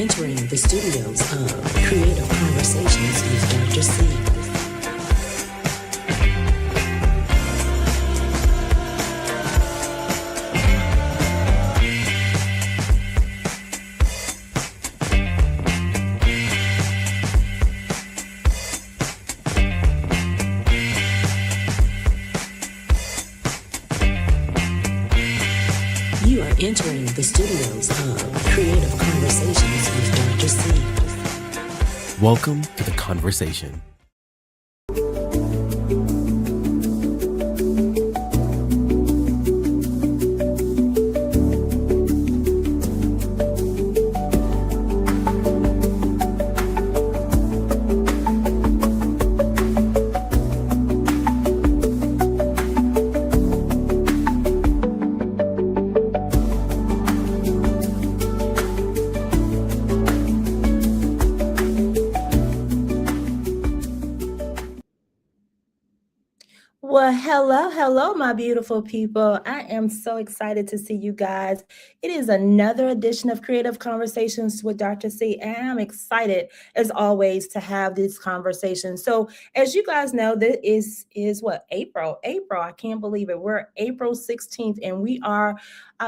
entering the studios of Creative Conversations with Dr. C. You are entering the studios of Creative Conversations with Dr. C. Welcome to the conversation. Well, hello, my beautiful people. I am so excited to see you guys. It is another edition of Creative Conversations with Dr. C, and I'm excited, as always, to have these conversations. So, as you guys know, this is what, April. I can't believe it. We're April 16th, and we are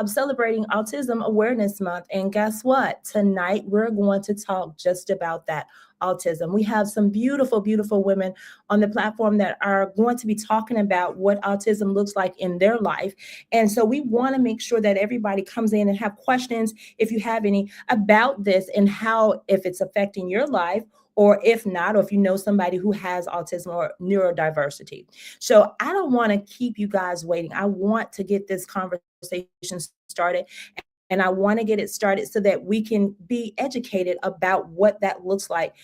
celebrating Autism Awareness Month. And guess what? Tonight, we're going to talk just about that. Autism. We have some beautiful, beautiful women on the platform that are going to be talking about what autism looks like in their life. And so we want to make sure that everybody comes in and have questions, if you have any, about this and how, if it's affecting your life, or if not, or if you know somebody who has autism or neurodiversity. So I don't want to keep you guys waiting. I want to get this conversation started. And I want to get it started so that we can be educated about what that looks like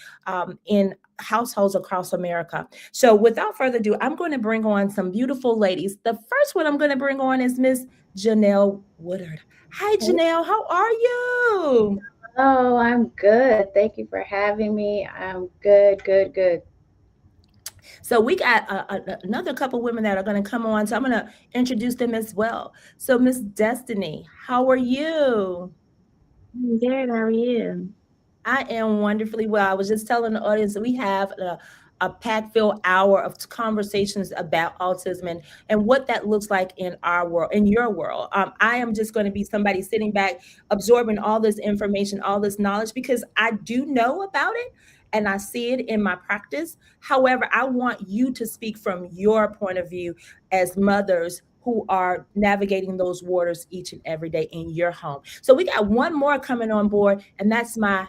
in households across America. So without further ado, I'm going to bring on some beautiful ladies. The first one I'm going to bring on is Miss Janelle Woodard. Hi, Janelle. How are you? Oh, I'm good. Thank you for having me. I'm good. So we got another couple women that are going to come on. So I'm going to introduce them as well. So Miss Destiny, how are you? I'm good. How are you? I am wonderfully well. I was just telling the audience that we have a packed-filled hour of conversations about autism and what that looks like in our world, in your world. I am just going to be somebody sitting back, absorbing all this information, all this knowledge, because I do know about it and I see it in my practice. However, I want you to speak from your point of view as mothers who are navigating those waters each and every day in your home. So we got one more coming on board, and that's my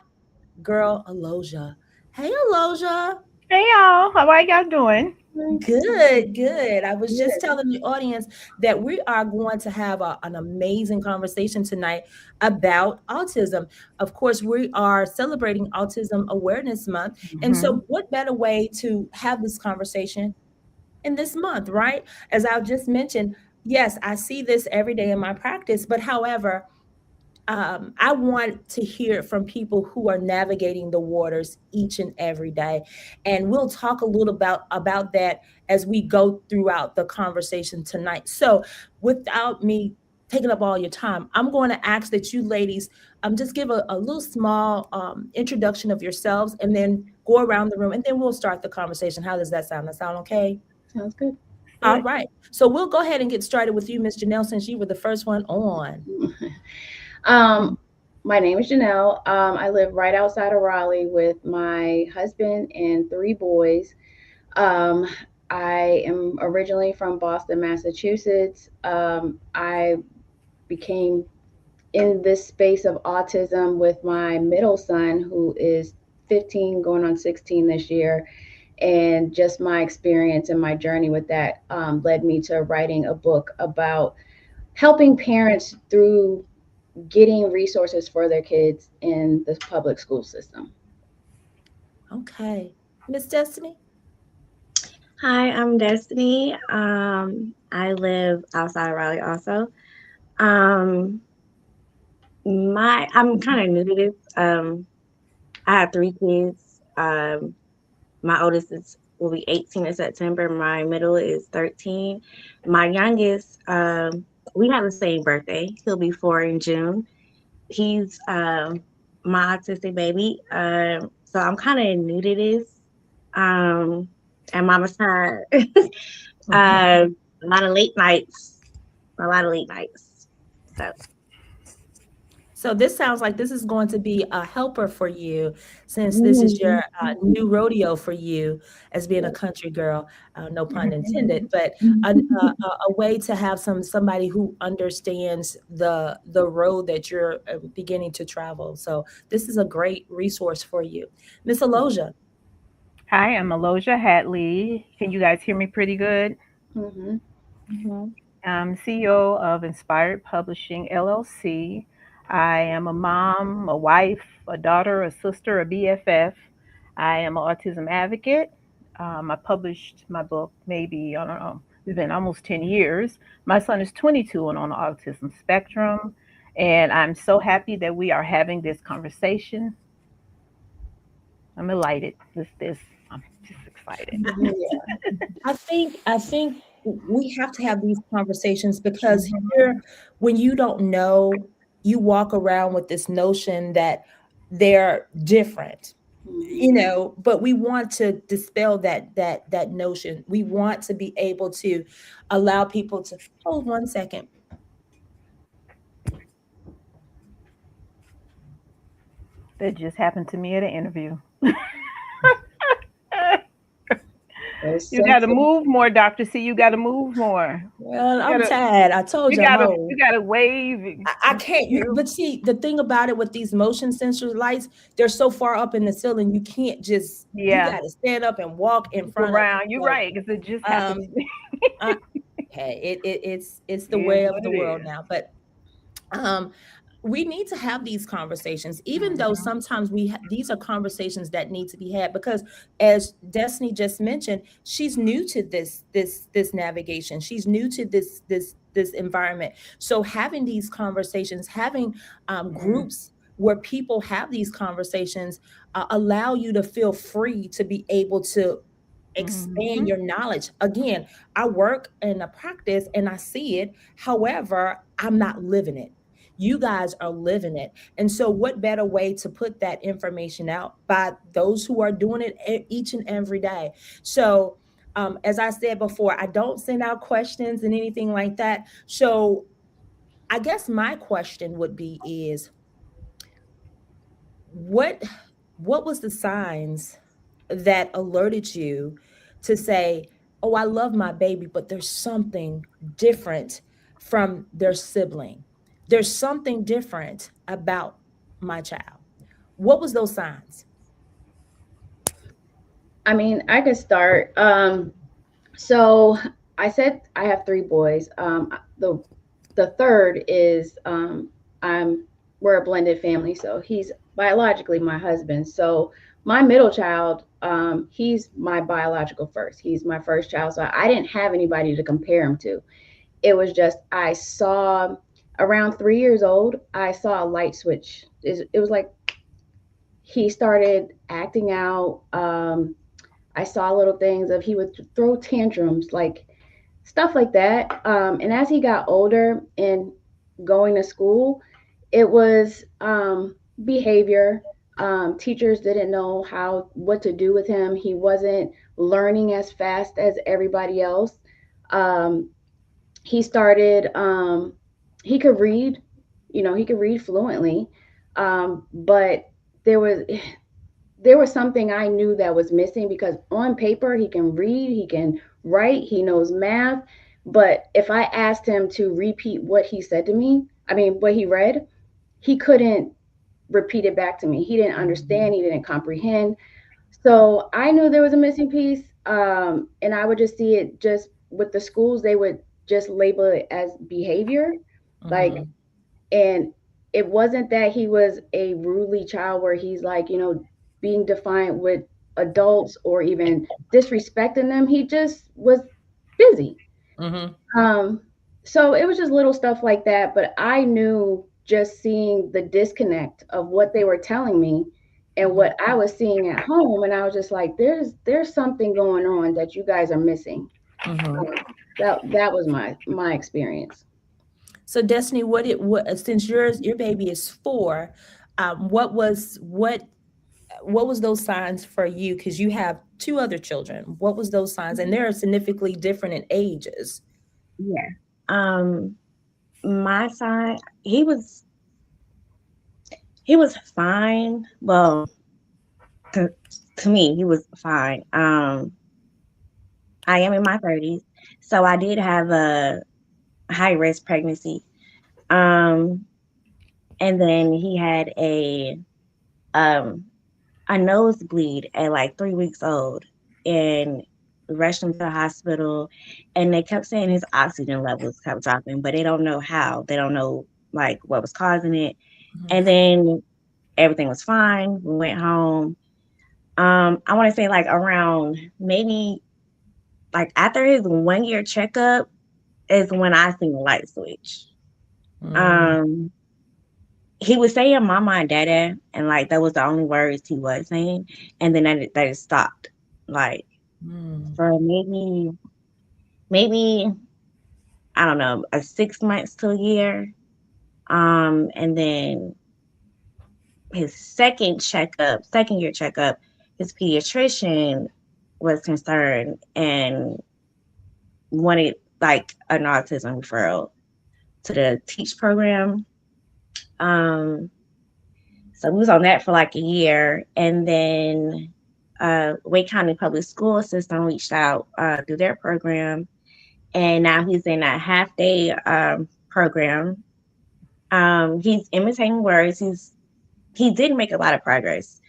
girl, Aloja. Hey, Aloja. Hey, y'all. How are y'all doing? Good. I was just telling the audience that we are going to have an amazing conversation tonight about autism. Of course, we are celebrating Autism Awareness Month. And so what better way to have this conversation in this month, right? As I just mentioned, yes, I see this every day in my practice, but however, I want to hear from people who are navigating the waters each and every day. And we'll talk a little about that as we go throughout the conversation tonight. So without me taking up all your time, I'm going to ask that you ladies just give a little small introduction of yourselves and then go around the room and then we'll start the conversation. How does that sound? That sound okay? Sounds good. All right. So we'll go ahead and get started with you, Ms. Janelle, since you were the first one on. My name is Janelle. I live right outside of Raleigh with my husband and 3 boys. I am originally from Boston, Massachusetts. I became in this space of autism with my middle son, who is 15, going on 16 this year. And just my experience and my journey with that led me to writing a book about helping parents through getting resources for their kids in the public school system. Okay. Miss Destiny? Hi, I'm Destiny. I live outside of Raleigh also. I'm kind of new to this. I have 3 kids. My oldest will be 18 in September. My middle is 13. My youngest, we have the same birthday. He'll be 4 in June. He's my autistic baby. So I'm kind of new to this. And mama's tired. A lot of late nights. A lot of late nights. So this sounds like this is going to be a helper for you, since this is your new rodeo for you as being a country girl. No pun intended, but a way to have somebody who understands the road that you're beginning to travel. So this is a great resource for you, Miss Aloja. Hi, I'm Aloja Hatley. Can you guys hear me pretty good? Mm-hmm. I'm CEO of Inspired Publishing LLC. I am a mom, a wife, a daughter, a sister, a BFF. I am an autism advocate. I published my book maybe, I don't know, it's been almost 10 years. My son is 22 and on the autism spectrum. And I'm so happy that we are having this conversation. I'm elated with this. I'm just excited. I think we have to have these conversations because here, when you don't know, you walk around with this notion that they're different, but we want to dispel that notion. We want to be able to allow people to hold 1 second. That just happened to me at an interview. You got to move more, Dr. C. You got to move more. Well, I'm tired. I told you I'm old. You got to wave. I can't. But see, the thing about it with these motion sensor lights, they're so far up in the ceiling, you can't just. You got to stand up and walk in front around. of. You're right, because it just happened to me. Okay, it's the way of the world now, but we need to have these conversations, even though sometimes these are conversations that need to be had, because as Destiny just mentioned, she's new to this navigation. She's new to this environment. So having these conversations, having groups where people have these conversations, allow you to feel free to be able to expand your knowledge. Again, I work in a practice and I see it. However, I'm not living it. You guys are living it. And so what better way to put that information out by those who are doing it each and every day? So as I said before, I don't send out questions and anything like that. So I guess my question would be is what was the signs that alerted you to say, oh, I love my baby, but there's something different from their sibling. There's something different about my child. What was those signs? I mean, I could start. So I said I have 3 boys. The third is we're a blended family, so he's biologically my husband. So my middle child, he's my biological first. He's my first child, so I didn't have anybody to compare him to. It was just I saw around 3 years old, I saw a light switch. It was like he started acting out. I saw little things of he would throw tantrums, like stuff like that. And as he got older and going to school, it was behavior. Teachers didn't know what to do with him. He wasn't learning as fast as everybody else. He started, he could read, he could read fluently. But there was something I knew that was missing, because on paper he can read, he can write, he knows math. But if I asked him to repeat what he said to me, what he read, he couldn't repeat it back to me. He didn't understand, he didn't comprehend. So I knew there was a missing piece. And I would just see it just with the schools, they would just label it as behavior. Like, and it wasn't that he was a rude child where he's like, being defiant with adults or even disrespecting them. He just was busy. So it was just little stuff like that. But I knew, just seeing the disconnect of what they were telling me and what I was seeing at home, and I was just like, there's something going on that you guys are missing. That was my experience. So Destiny, what since your baby is 4, What was those signs for you? Because you have two other children. What was those signs? And they're significantly different in ages. Yeah. Um, my son, he was fine. Well, to, to me, he was fine. I am in my 30s, so I did have a high risk pregnancy. Um, and then he had um a nosebleed at like 3 weeks old, and rushed him to the hospital. And they kept saying his oxygen levels kept dropping, but they don't know how. They don't know like what was causing it. And then everything was fine. We went home. I want to say like around maybe like after his 1 year checkup is when I seen the light switch. Mm, Um, he was saying mama and dada, and like that was the only words he was saying. And then that it stopped. Like mm, for maybe I don't know, a 6 months to a year. And then his second year checkup, his pediatrician was concerned and wanted like an autism referral to the teach program. Um, so we was on that for like a year, and then Wake County Public School System reached out through their program, and now he's in a half day program. He's imitating words. He did make a lot of progress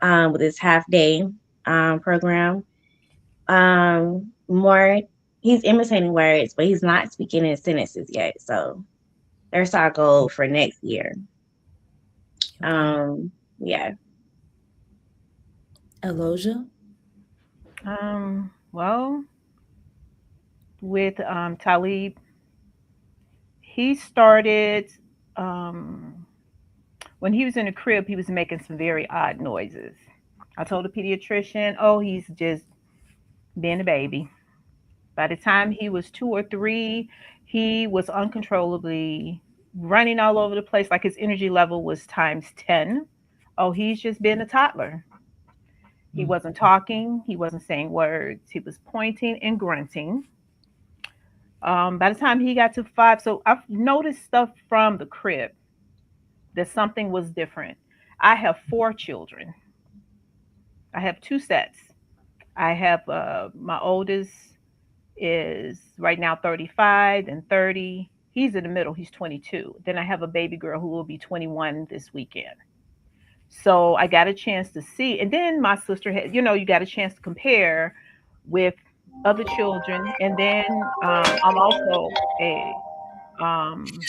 with his half day program. More he's imitating words, but he's not speaking in sentences yet. So there's our goal for next year. okay. Yeah. Elosia? Well, with Talib, he started when he was in the crib. He was making some very odd noises. I told the pediatrician, "Oh, he's just being a baby." By the time he was 2 or 3, he was uncontrollably running all over the place, like his energy level was times 10. Oh, he's just being a toddler. He Mm, wasn't talking, he wasn't saying words, he was pointing and grunting. By the time he got to 5, so I've noticed stuff from the crib that something was different. I have 4 children. I have 2 sets. I have my oldest is right now 35 and 30. He's in the middle, he's 22. Then I have a baby girl who will be 21 this weekend. So I got a chance to see. And then my sister had, you got a chance to compare with other children. And then I'm also um,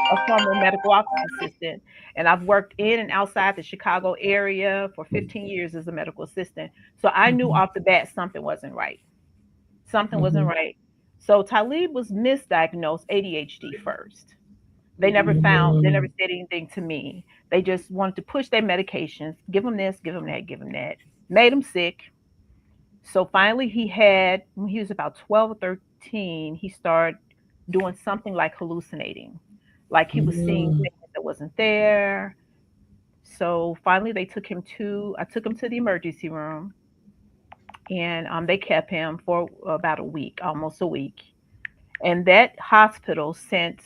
a former medical office assistant, and I've worked in and outside the Chicago area for 15 years as a medical assistant. So I knew mhm, off the bat something wasn't right. Something wasn't mhm, right. So Talib was misdiagnosed ADHD first. They never mhm, said anything to me. They just wanted to push their medications, give him this, give him that, give him that. Made him sick. So finally, when he was about 12 or 13, he started doing something like hallucinating. Like he was seeing mhm, things that wasn't there. So finally, I took him to the emergency room, and they kept him for about a week, almost a week. And that hospital sent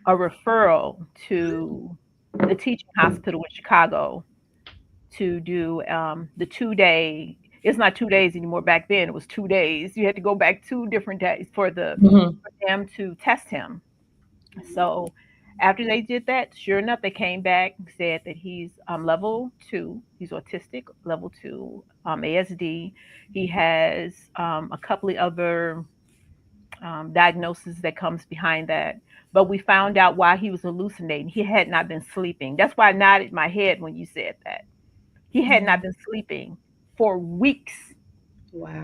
a referral to the teaching hospital in Chicago to do the 2 day. It's not 2 days anymore. Back then, it was 2 days. You had to go back 2 different days mhm, for them to test him. So after they did that, sure enough, they came back and said that he's level 2. He's autistic, level 2, ASD. He has a couple of other diagnosis that comes behind that. But we found out why he was hallucinating. He had not been sleeping. That's why I nodded my head when you said that. He had not mhm, been sleeping for weeks.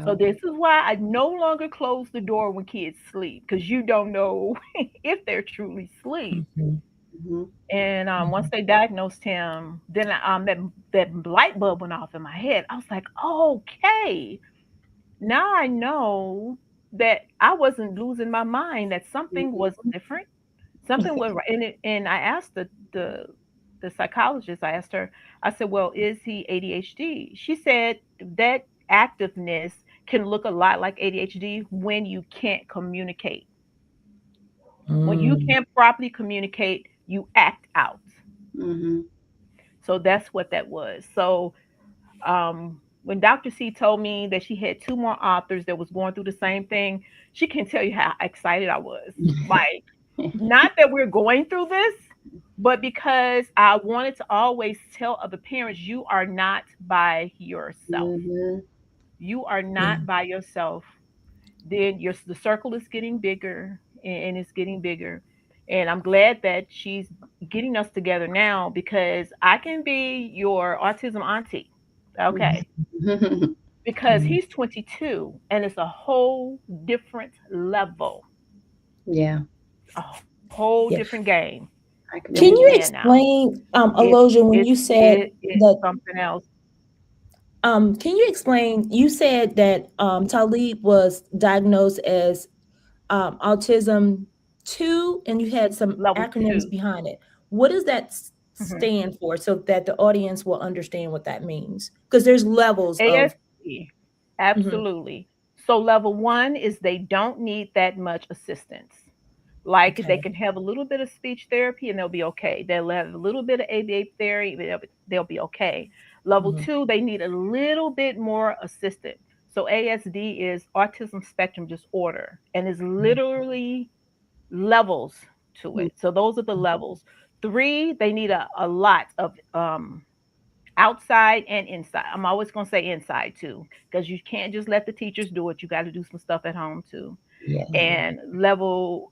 So Wow. this is why I no longer close the door when kids sleep, because you don't know if they're truly asleep. mhm, Hmm. And once mhm, they diagnosed him, then that light bulb went off in my head. I was like, okay, now I know that I wasn't losing my mind. That something was different. Something was right. And I asked the the psychologist, I asked her, I said, well, is he ADHD? She said that activeness can look a lot like ADHD when you can't communicate. When you Mm. can't properly communicate, you act out. Mm-hmm. So that's what that was. So when Dr. C told me that she had two more authors that was going through the same thing, she can tell you how excited I was. Like, not that we're going through this, but because I wanted to always tell other parents, you are not by yourself. Mm-hmm. You are Yeah. not by yourself. Then the circle is getting bigger and it's getting bigger. And I'm glad that she's getting us together now because I can be your autism auntie. Okay. Because Mm. he's 22 and it's a whole different level, Yeah, a whole Yeah. different game I can than Can we you can imagine. now. explain, It Aloja, when it you said it's that, something else. can you explain, you said that Talib was diagnosed as autism 2, and you had some Level acronyms 2. behind it. What does that Mhm. stand for so that the audience will understand what that means? Because there's levels of, ASD. mhm, Absolutely. So level 1 is they don't need that much assistance. Like they okay. can have a little bit of speech therapy and they'll be okay. They'll have a little bit of ABA theory, they'll be okay. Level Mhm, 2, they need a little bit more assistance. So ASD is autism spectrum disorder and is mhm, literally levels to Mm. it. So those are the levels. 3, they need a lot of outside and inside. I'm always going to say inside too, because you can't just let the teachers do it. You got to do some stuff at home too. yeah. And level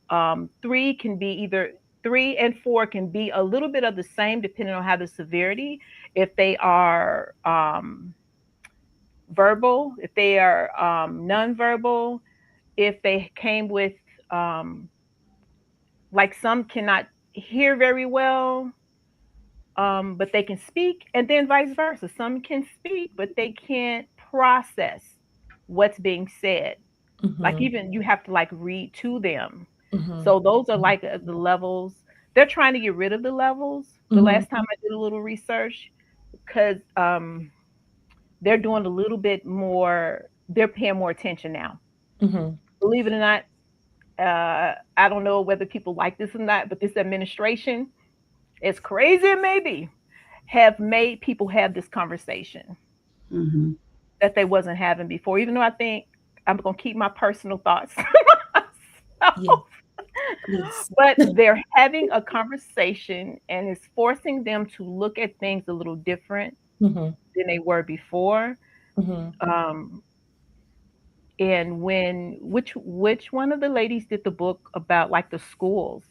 3 can be either 3 and 4 can be a little bit of the same depending on how the severity. If they are verbal, if they are nonverbal, if they came with um, like some cannot hear very well, but they can speak, and then vice versa. Some can speak, but they can't process what's being said. Like Mhm, even you have to like read to them. mhm, So those are like the levels. They're trying to get rid of the levels. The mhm, last time I did a little research, because they're doing a little bit more. They're paying more attention now. mhm, Believe it or not, I don't know whether people like this or not, but this administration, as crazy it may be, have made people have this conversation Mm-hmm. that they wasn't having before. Even though I think I'm gonna keep my personal thoughts to yeah, myself, please. but they're having a conversation and it's forcing them to look at things a little different Mhm, than they were before. mhm. Um, and when which one of the ladies did the book about like the schools?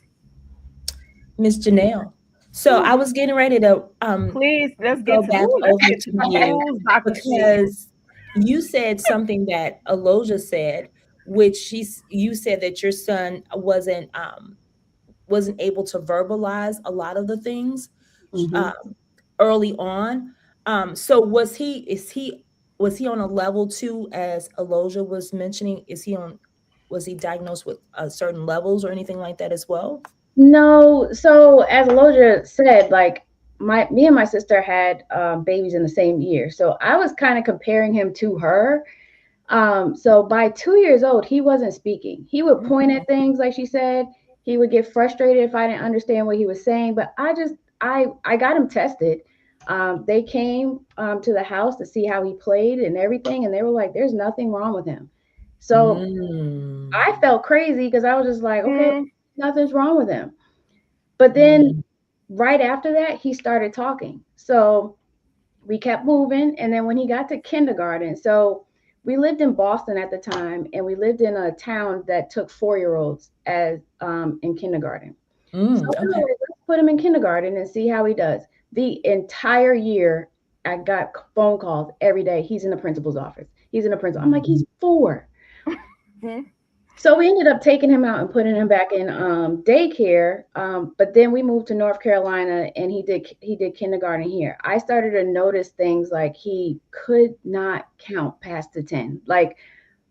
Miss Janelle. So Ooh, I was getting ready to please, let's go get to back let's over get to to the you schools, Dr. C. because you said something that Aloja said, which you said that your son wasn't able to verbalize a lot of the things Mm-hmm. um, early on. So was he on a level 2 as Aloja was mentioning? Was he diagnosed with certain levels or anything like that as well? No, so as Aloja said, like me and my sister had babies in the same year, so I was kind of comparing him to her. So by 2 years old, he wasn't speaking. He would point at things, like she said. He would get frustrated if I didn't understand what he was saying. But I got him tested. They came to the house to see how he played and everything, and they were like, "There's nothing wrong with him." So Mm, I felt crazy because I was just like, "Okay, Mm, nothing's wrong with him." But then mm, right after that, he started talking. So we kept moving. And then when he got to kindergarten, so we lived in Boston at the time, and we lived in a town that took 4-year-olds as in kindergarten. So we were okay. like, let's put him in kindergarten and see how he does. The entire year, I got phone calls every day. He's in the principal's office. He's in the principal. I'm like, he's 4. mm, So we ended up taking him out and putting him back in daycare. But then we moved to North Carolina, and he did kindergarten here. I started to notice things like he could not count past the 10. Like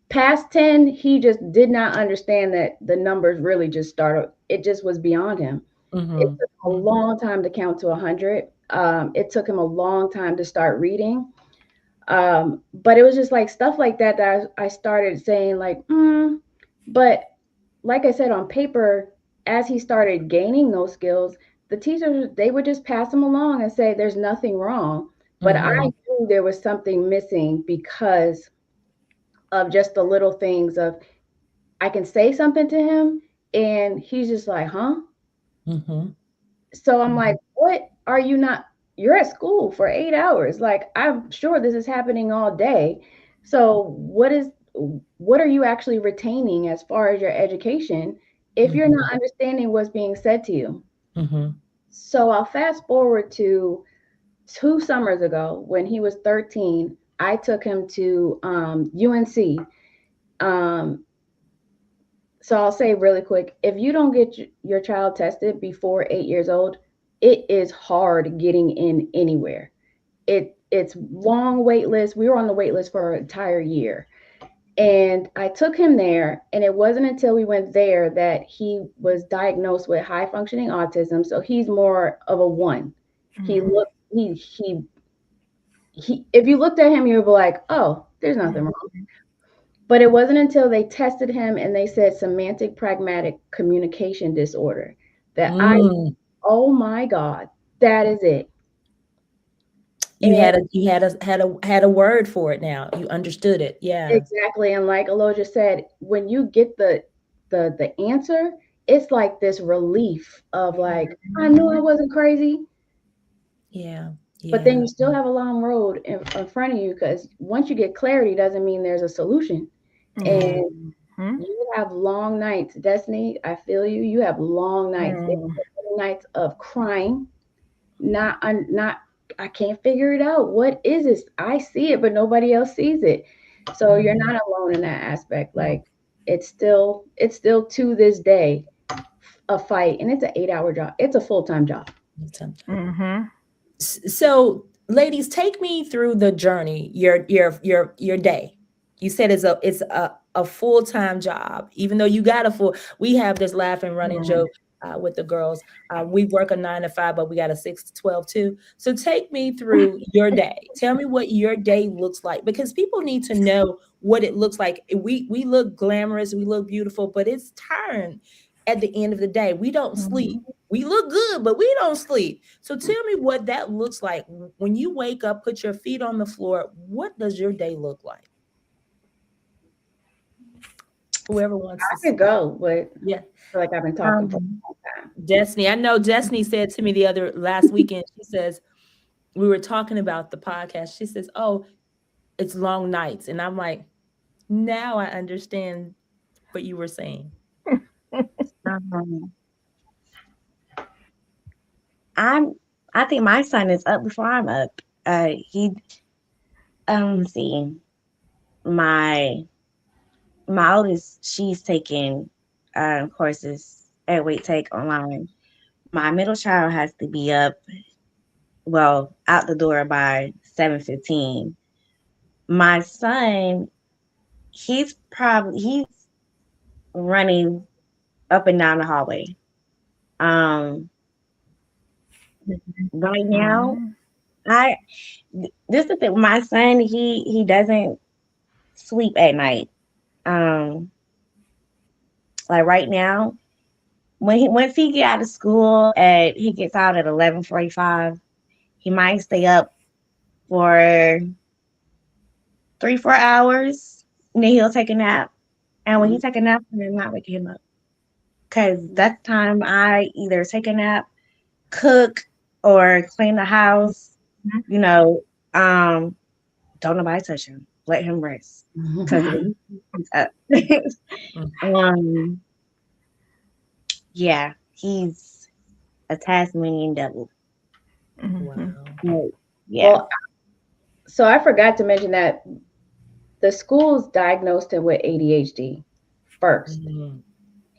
past 10, he just did not understand that the numbers really just started. It just was beyond him. It Mhm. took a long time to count to 100. It took him a long time to start reading. But it was just like stuff like that that I started saying like, but like I said, on paper, as he started gaining those skills, the teachers, they would just pass him along and say, there's nothing wrong. But I Mhm. knew there was something missing because of just the little things of I can say something to him and he's just like, huh? Mhm. So I'm like, what are you not? You're at school for 8 hours. Like, I'm sure this is happening all day. So what are you actually retaining as far as your education if you're Mhm. not understanding what's being said to you? Mhm. So I'll fast forward to 2 summers ago when he was 13. I took him to UNC. Um, So I'll say really quick, if you don't get your child tested before 8 years old, it is hard getting in anywhere. It's long wait list. We were on the wait list for an entire year. And I took him there, and it wasn't until we went there that he was diagnosed with high functioning autism. So he's more of a one. He Mhm. looked he if you looked at him, you would be like, oh, there's nothing Mhm. wrong. But it wasn't until they tested him and they said semantic pragmatic communication disorder that Mm. oh my God, that is it. You And had a word for it now. You understood it. Yeah. exactly. And like Aloja said, when you get the answer, it's like this relief of like, I knew I Mhm. wasn't crazy, Yeah. but then Yeah. you still have a long road in front of you because once you get clarity doesn't mean there's a solution. Yeah. And Mhm. you have long nights, Destiny. I feel you. You have long nights. There Mhm. are nights of crying. Not. I can't figure it out. What is this? I see it, but nobody else sees it. So you're Mhm. not alone in that aspect. Like it's still to this day a fight, and it's an 8 hour job. It's a full time job. Mhm. So, ladies, take me through the journey, your day. You said it's a full-time job, even though you got a full. We have this laugh and running Mhm. joke with the girls. We work a 9 to 5, but we got a 6 to 12 too. So take me through your day. Tell me what your day looks like because people need to know what it looks like. We look glamorous, we look beautiful, but it's tiring at the end of the day. We don't sleep. Mhm. We look good, but we don't sleep. So tell me what that looks like when you wake up, put your feet on the floor. What does your day look like? Whoever I wants to, could go, but I yeah. feel like I've been talking for Um, a long time. Destiny. I know Destiny said to me the other last weekend, she says, we were talking about the podcast. She says, oh, it's long nights. And I'm like, now I understand what you were saying. um, I'm. I think my son is up before I'm up. He. Let's see. My my oldest, she's taking courses at Weight Take online. My middle child has to be up, well, out the door by 7:15. My son, he's running up and down the hallway. Um, right now, Mhm. I this is the my son. He doesn't sleep at night. Um, like right now, once he get out of school at he gets out at 11:45. He might stay up for 3 4 hours, and then he'll take a nap. And when he Mhm. take a nap, I'm not waking him up because that's time I either take a nap, cook, or clean the house. You know, um, don't nobody touch him. Let him rest because he's up. Mm. um, yeah, he's a Tasmanian devil. Mhm. Wow. But, yeah. Well, so I forgot to mention that the schools diagnosed him with ADHD first. Mhm.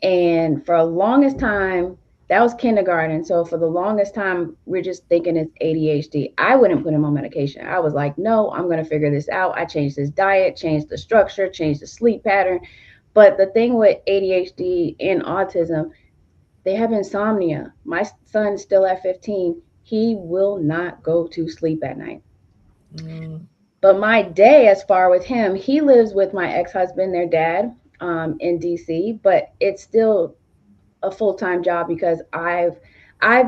And for the longest time, that was kindergarten. So for the longest time, we're just thinking it's ADHD. I wouldn't put him on medication. I was like, no, I'm going to figure this out. I changed his diet, changed the structure, changed the sleep pattern. But the thing with ADHD and autism, They have insomnia. My son's still at 15. He will not go to sleep at night. But my day, as far with him, he lives with my ex-husband, their dad, in DC, but it's still a full-time job because I've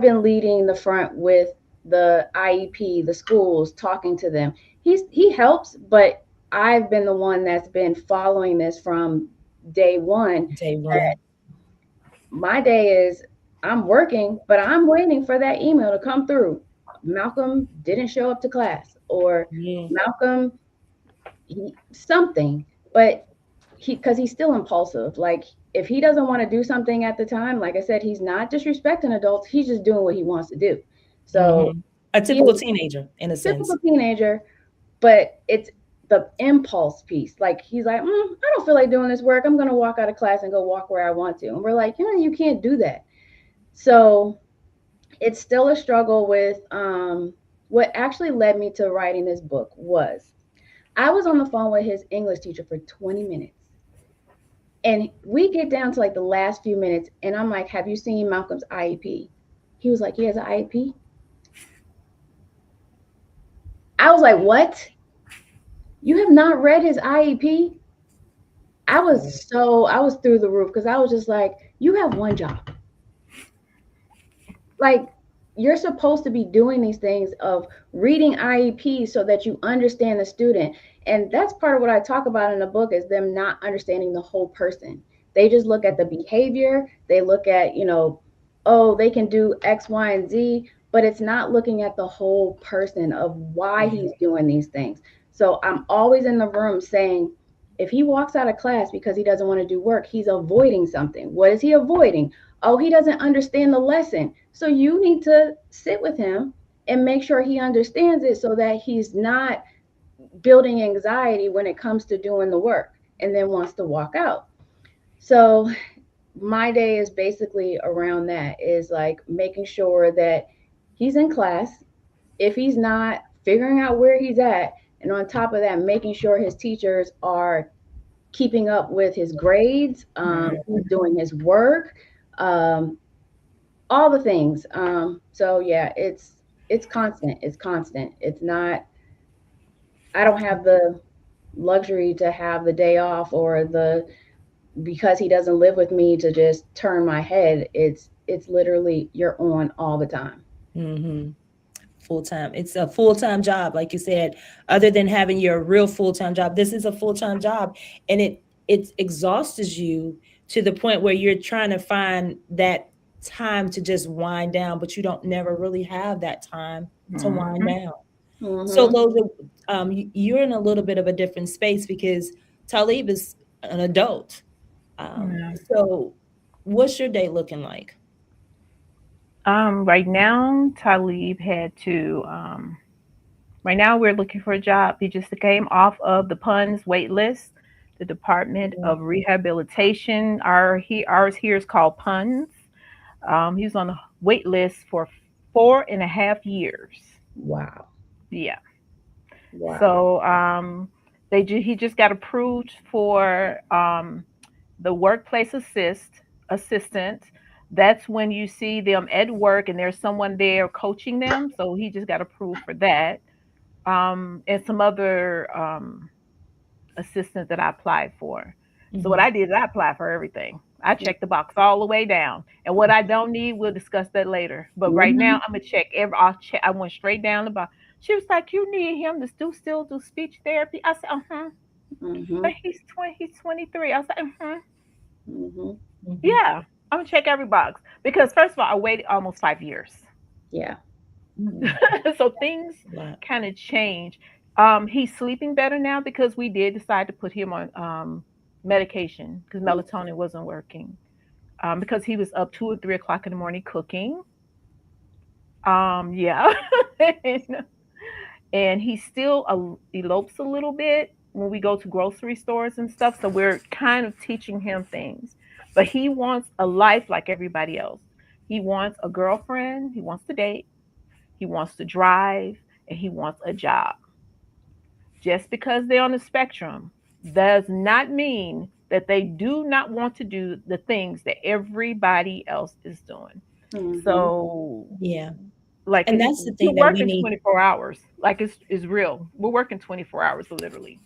been leading the front with the IEP, the schools, talking to them. He helps, but I've been the one that's been following this from day one. Day one. My day is I'm working, but I'm waiting for that email to come through. Malcolm didn't show up to class, or Yeah. Malcolm something, but because he's still impulsive. Like if he doesn't want to do something at the time, like I said, he's not disrespecting adults. He's just doing what he wants to do. So a typical teenager, in a sense. Typical teenager, but it's the impulse piece. Like he's like, I don't feel like doing this work. I'm going to walk out of class and go walk where I want to. And we're like, you can't do that. So it's still a struggle with what actually led me to writing this book was I was on the phone with his English teacher for 20 minutes. And we get down to like the last few minutes, and I'm like, have you seen Malcolm's IEP? He was like, he has an IEP? I was like, what? You have not read his IEP? I was through the roof because I was just like, you have one job. Like, you're supposed to be doing these things of reading IEPs so that you understand the student. And that's part of what I talk about in the book is them not understanding the whole person. They just look at the behavior. They look at, they can do X, Y, and Z, but it's not looking at the whole person of why he's doing these things. So I'm always in the room saying, if he walks out of class because he doesn't want to do work, he's avoiding something. What is he avoiding? Oh, he doesn't understand the lesson. So you need to sit with him and make sure he understands it so that he's not building anxiety when it comes to doing the work and then wants to walk out. So my day is basically around that, is like making sure that he's in class. If he's not, figuring out where he's at. And on top of that, making sure his teachers are keeping up with his grades, doing his work, all the things. So yeah, it's constant. It's constant. It's not, I don't have the luxury to have the day off or because he doesn't live with me to just turn my head. It's literally, you're on all the time. Full-time. It's a full-time job, like you said. Other than having your real full-time job, this is a full-time job, and it exhausts you to the point where you're trying to find that time to just wind down, but you don't never really have that time to wind down. So those are, you're in a little bit of a different space because Talib is an adult. So what's your day looking like? Right now, Talib had to, right now we're looking for a job. He just came off of the PUNS wait list, the Department of Rehabilitation. Ours here is called PUNS. He was on the wait list for 4.5 years. Wow. Yeah. Wow. So he just got approved for the workplace assistant. That's when you see them at work and there's someone there coaching them. So he just got approved for that. And some other assistants that I applied for. So what I did is I applied for everything. I checked the box all the way down. And what I don't need, we'll discuss that later. But right now, I'm going to check I went straight down the box. She was like, you need him to still do speech therapy? I said, But he's 23. I was like, Yeah. I'm going to check every box. Because first of all, I waited almost 5 years. Yeah. So things kind of change. He's sleeping better now because we did decide to put him on medication because melatonin wasn't working. Because he was up 2 or 3 o'clock in the morning cooking. Yeah. And he still elopes a little bit when we go to grocery stores and stuff. So we're kind of teaching him things. But he wants a life like everybody else. He wants a girlfriend. He wants to date. He wants to drive. And he wants a job. Just because they're on the spectrum does not mean that they do not want to do the things that everybody else is doing. Mm-hmm. So Yeah. like And that's the we're thing that we working need. 24 hours. Like it's real. We're working 24 hours literally.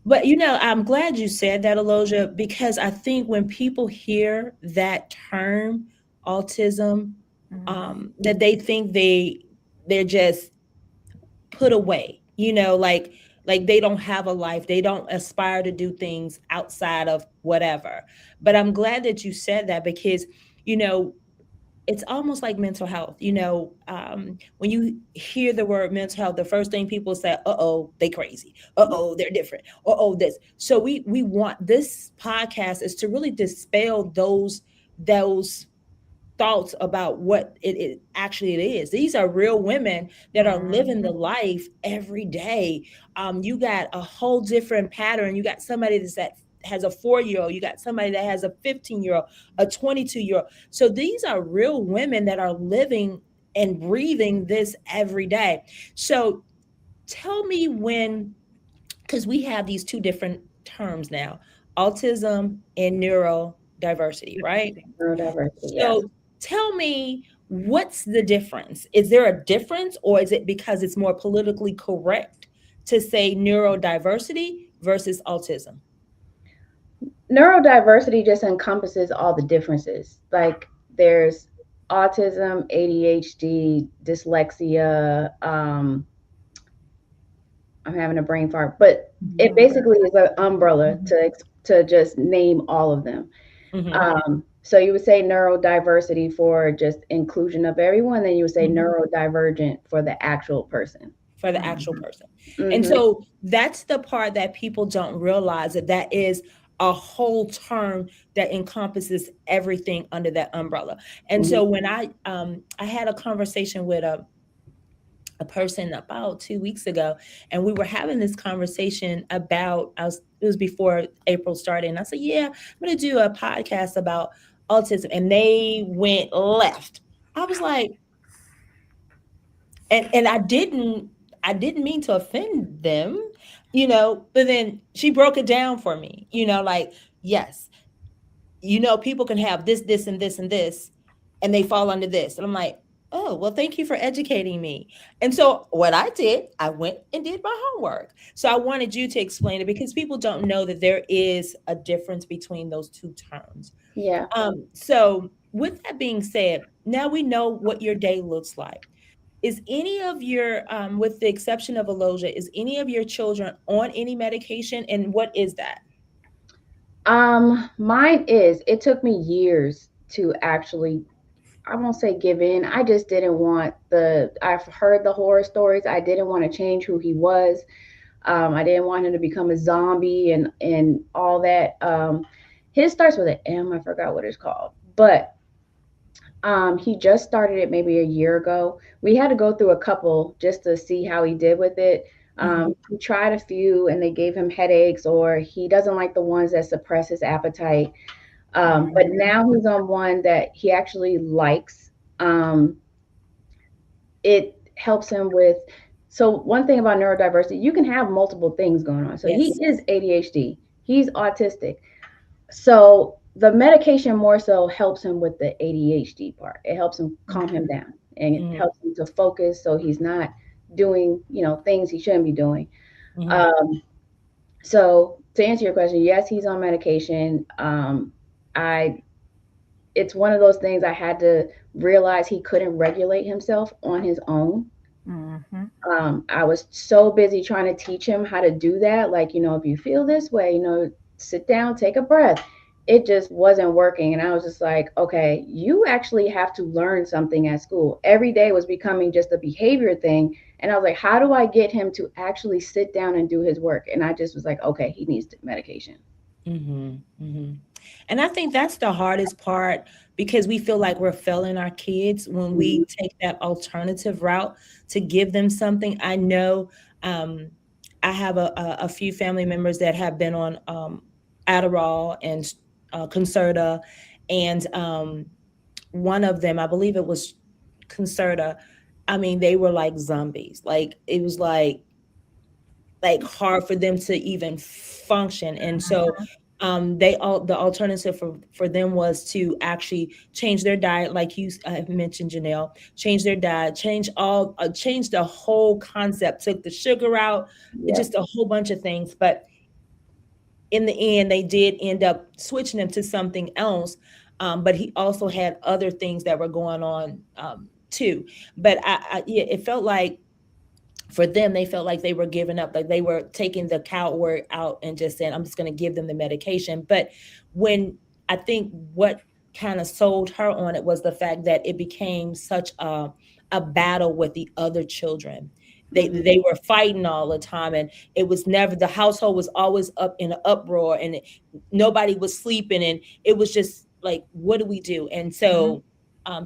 But I'm glad you said that, Aloja, because I think when people hear that term, autism, Hmm. that they think they're just put away, like they don't have a life, they don't aspire to do things outside of whatever. But I'm glad that you said that, because you know it's almost like mental health. When you hear the word mental health, the first thing people say, uh-oh, they crazy, uh-oh, they're different, uh-oh, this. So we want, this podcast is to really dispel those thoughts about what it actually it is. These are real women that are living the Hmm. life every day. You got a whole different pattern. You got somebody that has a 4-year-old. You got somebody that has a 15-year-old, a 22-year-old. So these are real women that are living and breathing this every day. So tell me when, because we have these two different terms now, autism and neurodiversity, right? Neurodiversity, yes. So tell me, what's the difference? Is there a difference, or is it because it's more politically correct to say neurodiversity versus autism? Neurodiversity just encompasses all the differences. Like there's autism, ADHD, dyslexia. I'm having a brain fart, but it Mhm. basically is an umbrella to just name all of them. Mhm. So you would say neurodiversity for just inclusion of everyone, then you would say Mhm. neurodivergent for the actual person. For the actual Hmm. person. And Hmm. so that's the part that people don't realize, that is a whole term that encompasses everything under that umbrella. And Hmm. so when I had a conversation with a person about 2 weeks ago, and we were having this conversation about, it was before April started, and I said, yeah, I'm going to do a podcast about autism, and they went left. I was like, and I didn't mean to offend them, but then she broke it down for me, like, yes, people can have this and this and this, and they fall under this. And I'm like, oh, well, thank you for educating me. And so what I did, I went and did my homework. So I wanted you to explain it, because people don't know that there is a difference between those two terms. Yeah. So with that being said, now we know what your day looks like. Is any of your, with the exception of Aloja, is any of your children on any medication? And what is that? Mine is, it took me years to actually, I won't say give in. I just didn't want I've heard the horror stories. I didn't want to change who he was. I didn't want him to become a zombie and all that. His starts with an M. I forgot what it's called, but he just started it maybe a year ago. We had to go through a couple just to see how he did with it. Mhm. He tried a few and they gave him headaches, or he doesn't like the ones that suppress his appetite. But now he's on one that he actually likes. It helps him with. So one thing about neurodiversity, you can have multiple things going on. So he Yes. is ADHD. He's autistic. So the medication more so helps him with the ADHD part. It helps him calm him down, and it Mhm. helps him to focus so he's not doing, things he shouldn't be doing. Mhm. Um, so to answer your question, yes, he's on medication. I It's one of those things I had to realize he couldn't regulate himself on his own. Hmm. I was so busy trying to teach him how to do that. Like, if you feel this way, sit down, take a breath. It just wasn't working. And I was just like, okay, you actually have to learn something at school. Every day was becoming just a behavior thing. And I was like, how do I get him to actually sit down and do his work? And I just was like, okay, he needs medication. Mhm. Mhm. And I think that's the hardest part, because we feel like we're failing our kids when we Mhm. take that alternative route to give them something. I know, um, I have a few family members that have been on Adderall and Concerta, and one of them, I believe it was Concerta. I mean, they were like zombies. Like it was like hard for them to even function. And so The alternative for them was to actually change their diet, like you mentioned, Janelle, change their diet, change the whole concept, took the sugar out, Yep. just a whole bunch of things. But in the end, they did end up switching him to something else. But he also had other things that were going on too. But yeah, it felt like for them, they felt like they were giving up, like they were taking the coward out and just saying, I'm just going to give them the medication. But when I think what kind of sold her on it was the fact that it became such a battle with the other children. Mhm. They were fighting all the time, and it was never, the household was always up in an uproar, and nobody was sleeping, and it was just like, what do we do? And so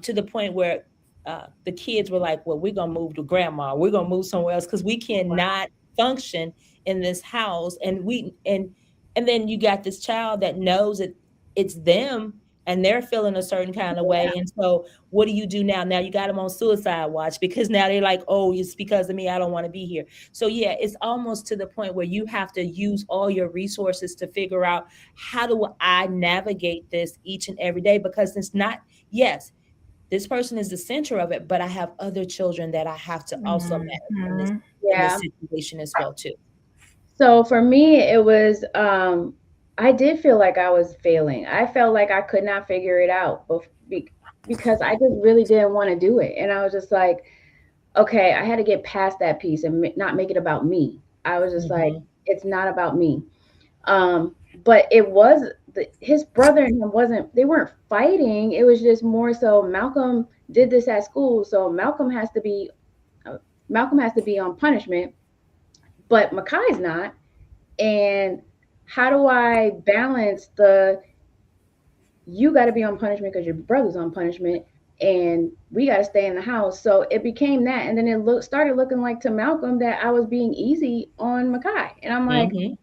to the point where the kids were like, well, we're gonna move to grandma, we're gonna move somewhere else because we cannot function in this house. And then you got this child that knows that it's them, and they're feeling a certain kind of way. And so what do you do now? Now you got them on suicide watch, because now they're like, oh, it's because of me, I don't want to be here. So yeah, it's almost to the point where you have to use all your resources to figure out, how do I navigate this each and every day? Because it's not, yes, this person is the center of it, but I have other children that I have to also manage in this Yeah. situation as well too. So for me, it was, I did feel like I was failing. I felt like I could not figure it out because I just really didn't want to do it. And I was just like, okay, I had to get past that piece and not make it about me. I was just like, Mhm. it's not about me. But it was his brother and him wasn't, they weren't fighting. It was just more so Malcolm did this at school. So uh, Malcolm has to be on punishment, but Makai's not. And how do I balance you got to be on punishment because your brother's on punishment, and we got to stay in the house? So it became that, and then started looking like to Malcolm that I was being easy on Makai, and I'm like, Mhm.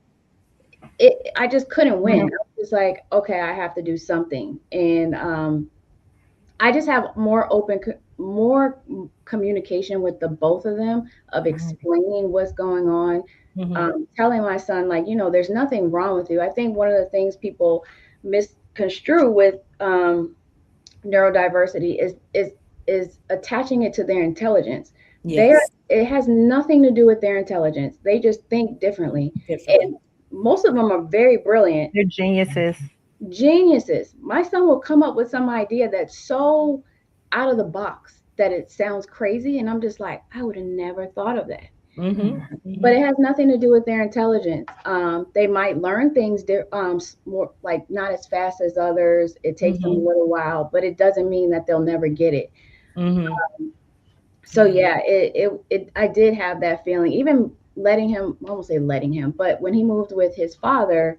I just couldn't win. I was just like, okay, I have to do something, and I just have more communication with the both of them, of explaining what's going on, Mhm. telling my son, like, there's nothing wrong with you. I think one of the things people misconstrue with neurodiversity is attaching it to their intelligence. Yes. It has nothing to do with their intelligence. They just think differently, Differently. and most of them are very brilliant They're geniuses. geniuses. My son will come up with some idea that's so out of the box that it sounds crazy, and I'm just like, I would have never thought of that. Mhm. But it Mhm. has nothing to do with their intelligence. They might learn things more, like, not as fast as others. It takes them a Mhm. little while, but it doesn't mean that they'll never get it. Mhm. So Yeah. yeah, I did have that feeling. Even letting him, I won't say letting him, but when he moved with his father,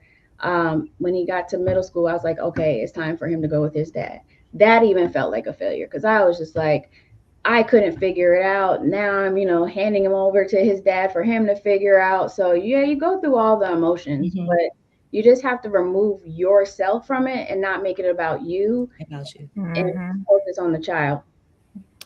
when he got to middle school, I was like, okay, it's time for him to go with his dad. That even felt like a failure because I was just like, I couldn't figure it out. Now I'm, handing him over to his dad for him to figure out. So yeah, you go through all the emotions, but Mhm. you just have to remove yourself from it and not make it about you, About you. and Mm-hmm. focus on the child.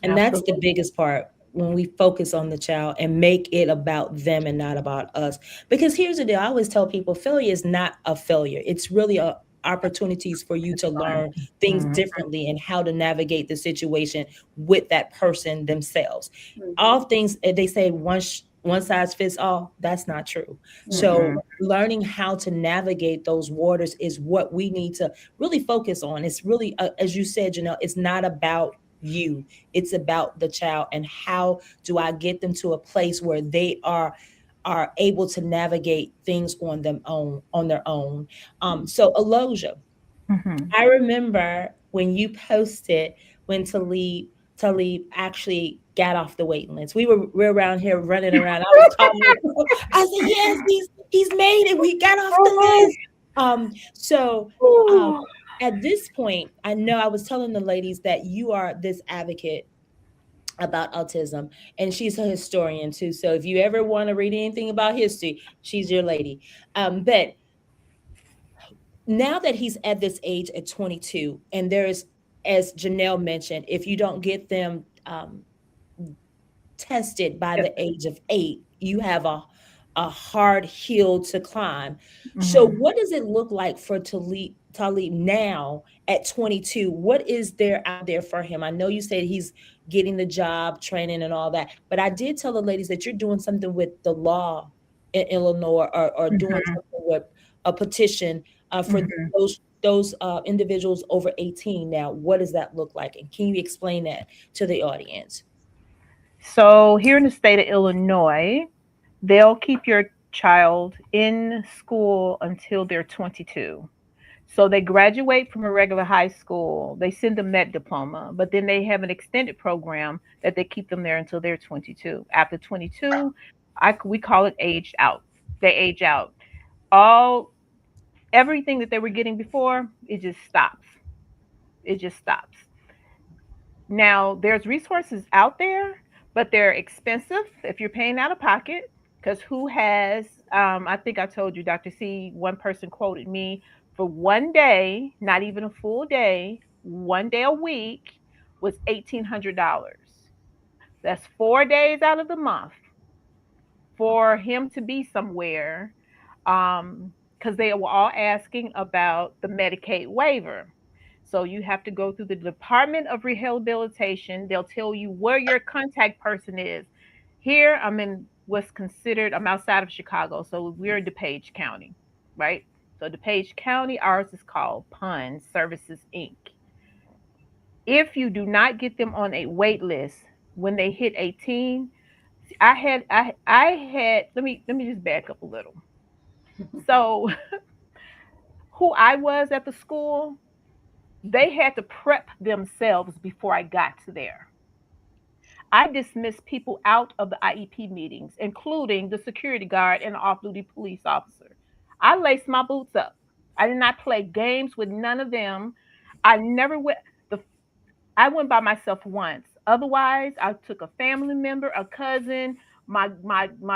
And that's the Absolutely. biggest part, when we focus on the child and make it about them and not about us. Because here's the deal, I always tell people, failure is not a failure. It's really opportunities for you to learn things Mm-hmm. differently and how to navigate the situation with that person themselves. Hmm. All things, they say one size fits all. That's not true. Hmm. So learning how to navigate those waters is what we need to really focus on. It's really, as you said, it's not about you, it's about the child, and how do I get them to a place where they are able to navigate things on their own. So Aloja, Mm-hmm. I remember when you posted when Talib actually got off the waiting list. We're around here running around. I was calling. I said, yes, he's made it. We got off the list. So at this point, I know I was telling the ladies that you are this advocate about autism, and she's a historian too. So if you ever want to read anything about history, she's your lady. But now that he's at this age at 22, and there's, as Janelle mentioned, if you don't get them tested by Yep. the age of 8, you have a hard hill to climb. So Mhm. what does it look like for Talib now at 22? What is there out there for him? I know you said he's getting the job, training and all that, but I did tell the ladies that you're doing something with the law in Illinois, or doing Mhm. something with a petition for Mhm. those individuals over 18. Now, what does that look like? And can you explain that to the audience? So here in the state of Illinois, they'll keep your child in school until they're 22. So they graduate from a regular high school, they send them that diploma, but then they have an extended program that they keep them there until they're 22. After 22, we call it aged out. They age out. All Everything that they were getting before, it just stops. It just stops. Now, there's resources out there, but they're expensive if you're paying out of pocket. Because who has, I think I told you, Dr. C, one person quoted me for one day, not even a full day, one day a week was $1,800. That's 4 days out of the month for him to be somewhere, because they were all asking about the Medicaid waiver. So you have to go through the Department of Rehabilitation. They'll tell you where your contact person is. Here, I'm in what's considered, I'm outside of Chicago, so we're in DuPage County, right? So DuPage County, ours is called PUN Services Inc. If you do not get them on a wait list when they hit 18, I had let me just back up a little. So who I was at the school, they had to prep themselves before I got to there. I dismissed people out of the IEP meetings, including the security guard and the off-duty police officer. I laced my boots up. I did not play games with none of them. I never went the I went by myself once. Otherwise, I took a family member, a cousin, my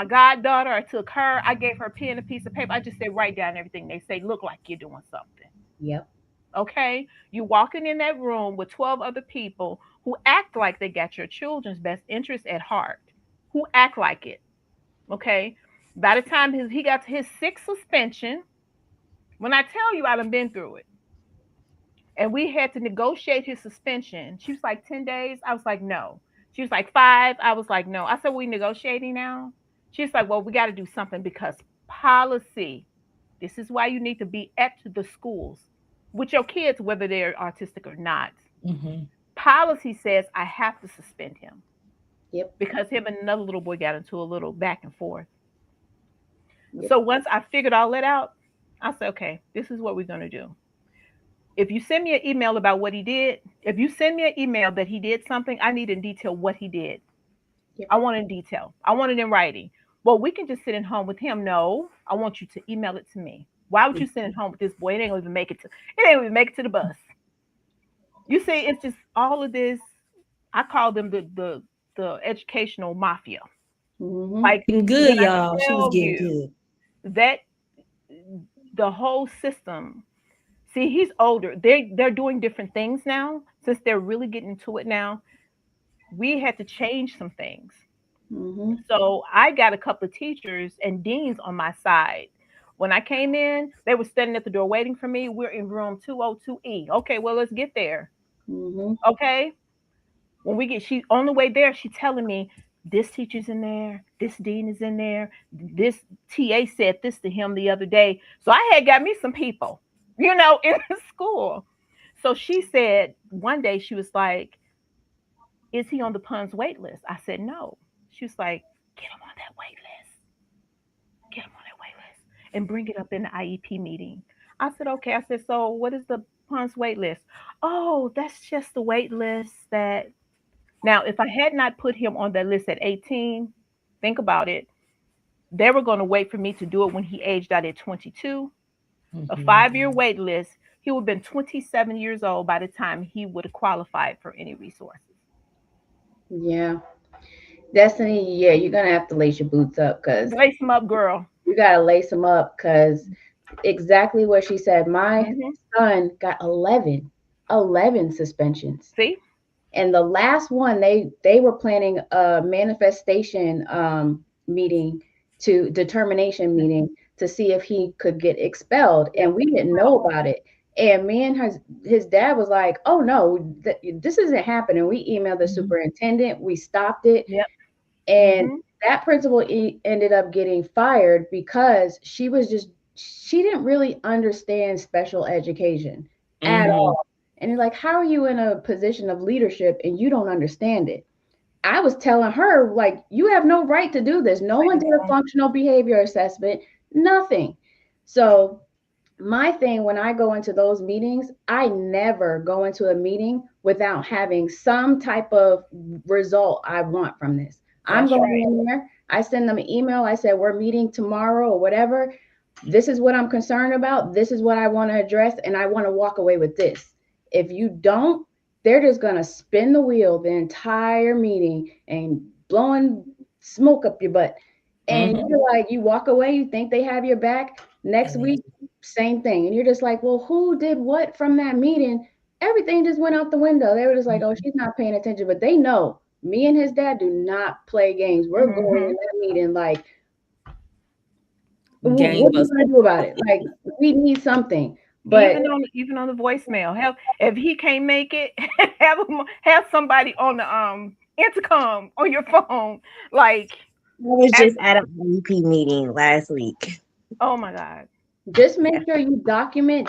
goddaughter. I took her. I gave her a pen, a piece of paper. I just said, write down everything they say. Look like you're doing something. Yep. Okay, you walking in that room with 12 other people who act like they got your children's best interest at heart, who act like it. Okay, by the time he got to his sixth suspension, when I tell you I done been through it, and we had to negotiate his suspension. She was like 10 days. I was like, no. She was like 5. I was like, no. I said, we negotiating now? She's like, well, we got to do something because policy. This is why you need to be at the schools with your kids, whether they're autistic or not. Mm-hmm. Policy says I have to suspend him Yep. because him and another little boy got into a little back and forth. Yep. So once I figured all that out, I said, okay, this is what we're going to do. If you send me an email about what he did, if you send me an email that he did something, I need in detail what he did. Yep. I want it in detail. I want it in writing. Well, we can just sit at home with him. No, I want you to email it to me. Why would you sit at home with this boy? It ain't even make it to. It ain't even make it to the bus. You see, it's just all of this. I call them the educational mafia. Mm-hmm. Like Getting when good, I y'all. She was tell getting you good. that the whole system. See, he's older. They're doing different things now since they're really getting to it now. We had to change some things. Mm-hmm. So I got a couple of teachers and deans on my side. When I came in, they were standing at the door waiting for me. We're in room 202E. Okay, well, let's get there. Mm-hmm. Okay. When we get, she on the way there, she telling me this teacher's in there, this dean is in there, this TA said this to him the other day. So I had got me some people, in the school. So she said one day she was like, "Is he on the PUN's wait list?" I said, "No." She was like, "Get him on that wait list. Get him on that wait list and bring it up in the IEP meeting." I said, "Okay." I said, "So what is the PUN's wait list?" "Oh, that's just the wait list that." Now, if I had not put him on that list at 18, think about it. They were going to wait for me to do it when he aged out at 22, a Mm-hmm. 5-year wait list. He would have been 27 years old by the time he would have qualified for any resources. Yeah. Destiny, yeah, you're gonna have to lace your boots up because Lace him up, girl. you gotta lace them up because exactly what she said. My Hmm. son got 11 suspensions. See? And the last one, they were planning a manifestation meeting to determination meeting to see if he could get expelled, and we didn't know about it. And me and his dad was like, "Oh no, this isn't happening." We emailed the superintendent, we stopped it, Yep. and that principal ended up getting fired because she didn't really understand special education at all. And you're like, how are you in a position of leadership and you don't understand it? I was telling her, like, you have no right to do this. No one did a functional behavior assessment, nothing. So my thing when I go into those meetings, I never go into a meeting without having some type of result I want from this. I'm going in there, I send them an email, I said, we're meeting tomorrow or whatever. This is what I'm concerned about. This is what I want to address, and I want to walk away with this. If you don't, they're just going to spin the wheel the entire meeting and blowing smoke up your butt. And you're like, you walk away, you think they have your back. Next week, same thing. And you're just like, well, who did what from that meeting? Everything just went out the window. They were just like, oh, she's not paying attention. But they know me and his dad do not play games. We're going in that meeting like, what are you going to do about it? Like, we need something. But even on the voicemail, hell, if he can't make it, have somebody on the intercom on your phone. Like, I was just at an IEP meeting last week. Oh my God. Just make sure you document.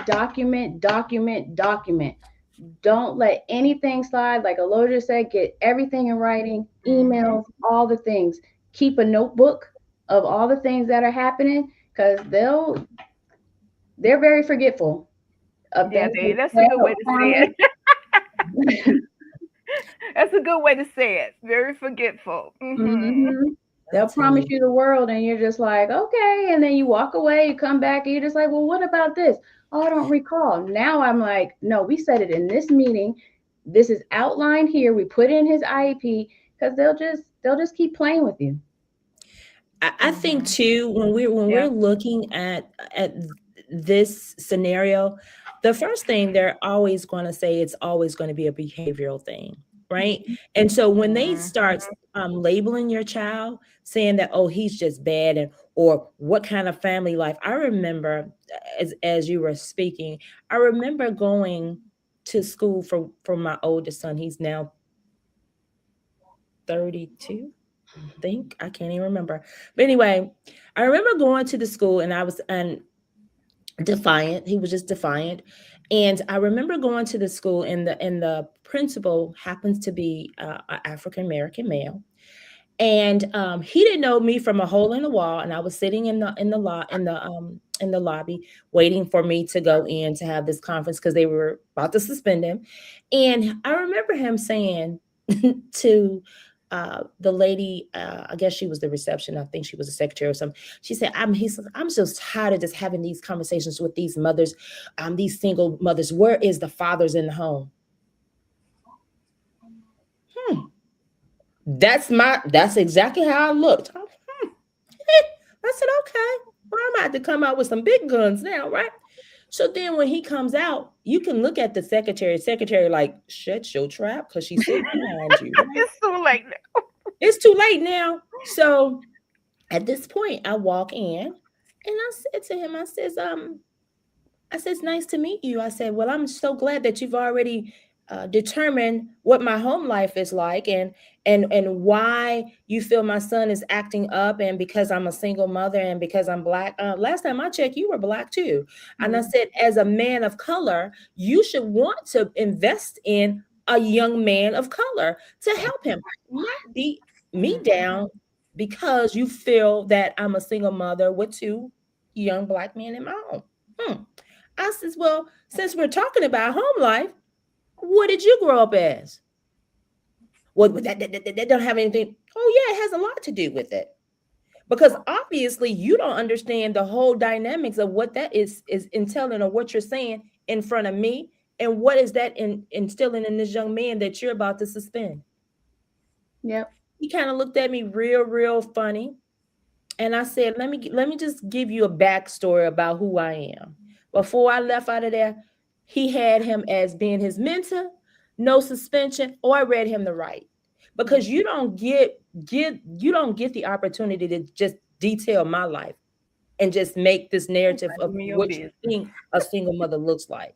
Don't let anything slide. Like Aloja said, get everything in writing, emails, all the things. Keep a notebook of all the things that are happening, because they're very forgetful of things. That's a good way to say it. That's a good way to say it. Very forgetful. They'll promise you the world, and you're just like, okay. And then you walk away, you come back, and you're just like, well, what about this? Oh, I don't recall. Now I'm like, no, we said it in this meeting. This is outlined here. We put in his IEP, because they'll just keep playing with you. I think too, when we're looking at this scenario, the first thing they're always going to say, it's always going to be a behavioral thing, right? And so when they start labeling your child, saying that, oh, he's just bad, or what kind of family life. I remember, as you were speaking, I remember going to school for my oldest son. He's now 32. I can't even remember. But anyway, I remember going to the school, and I was defiant. He was just defiant. And I remember going to the school, and the principal happens to be an African American male. And he didn't know me from a hole in the wall. And I was sitting in the lobby waiting for me to go in to have this conference, because they were about to suspend him. And I remember him saying to the lady, I guess she was the reception, I think she was a secretary or something. She said, I'm just tired of just having these conversations with these mothers, these single mothers. Where is the fathers in the home? That's exactly how I looked. I said, okay, well, I'm about to come out with some big guns now, right? So then when he comes out, you can look at the secretary like, shut your trap, because she's sitting behind you. Right? It's too late now. It's too late now. So at this point, I walk in, and I said to him, I said, it's nice to meet you. I said, well, I'm so glad that you've already determined what my home life is like, and why you feel my son is acting up, and because I'm a single mother, and because I'm Black. Last time I checked, you were Black too. And I said, as a man of color, you should want to invest in a young man of color to help him, not beat me down because you feel that I'm a single mother with two young Black men in my home. I says, well, since we're talking about home life, what did you grow up as? Well, that don't have anything. Oh, yeah, it has a lot to do with it. Because obviously you don't understand the whole dynamics of what that is entailing, or what you're saying in front of me, and what is that instilling in this young man that you're about to suspend. Yep. He kind of looked at me real funny. And I said, let me just give you a backstory about who I am. Before I left out of there, he had him as being his mentor, no suspension, or I read him the right. Because you don't get the opportunity to just detail my life and just make this narrative of Give me your what you business. think a single mother looks like.